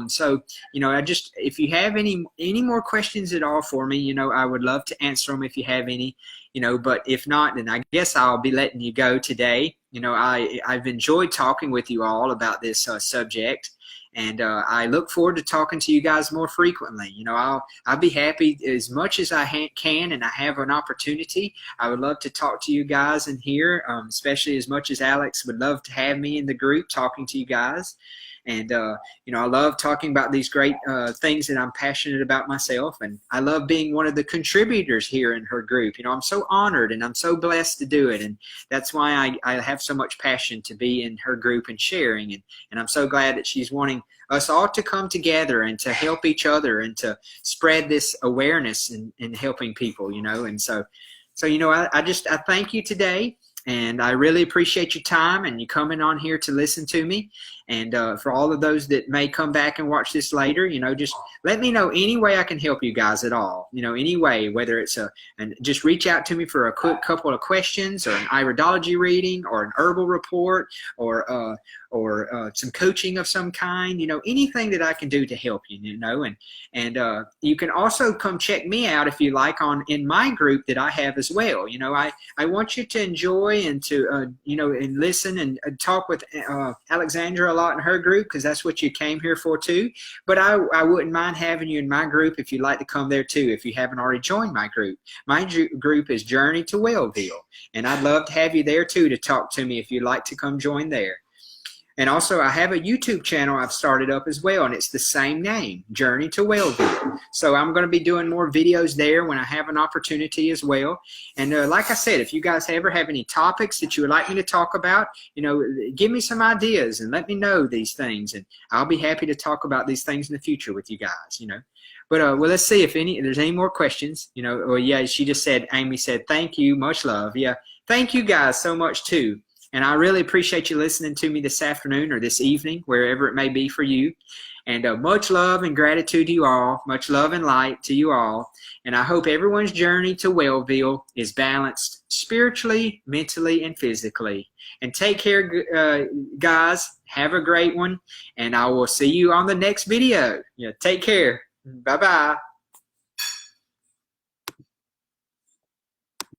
So if you have any more questions at all for me, I would love to answer them if you have any. But if not, then I guess I'll be letting you go today. I've enjoyed talking with you all about this subject, and I look forward to talking to you guys more frequently. I'll be happy as much as I can, and I have an opportunity. I would love to talk to you guys in here, especially as much as Alex would love to have me in the group talking to you guys. And, I love talking about these great things that I'm passionate about myself. And I love being one of the contributors here in her group. I'm so honored and I'm so blessed to do it. And that's why I have so much passion to be in her group and sharing. And I'm so glad that she's wanting us all to come together and to help each other and to spread this awareness in helping people, And so I thank you today. And I really appreciate your time and you coming on here to listen to me. And for all of those that may come back and watch this later, just let me know any way I can help you guys at all. Any way, whether it's and just reach out to me for a quick couple of questions, or an iridology reading, or an herbal report, or some coaching of some kind. Anything that I can do to help you. And you can also come check me out if you like in my group that I have as well. I want you to enjoy and to and listen and talk with Alexandra a lot in her group, because that's what you came here for too. But I wouldn't mind having you in my group if you'd like to come there too, if you haven't already joined my group. My group is Journey to Wellville, and I'd love to have you there too to talk to me if you'd like to come join there. And also, I have a YouTube channel I've started up as well, and it's the same name, Journey to Wellville. So I'm going to be doing more videos there when I have an opportunity as well. And like I said, if you guys ever have any topics that you would like me to talk about, give me some ideas and let me know these things, and I'll be happy to talk about these things in the future with you guys. But well, let's see if there's any more questions. Or yeah, Amy said, thank you, much love. Yeah, thank you guys so much too. And I really appreciate you listening to me this afternoon or this evening, wherever it may be for you. And much love and gratitude to you all. Much love and light to you all. And I hope everyone's journey to Wellville is balanced spiritually, mentally, and physically. And take care, guys. Have a great one. And I will see you on the next video. Yeah, take care. Bye-bye.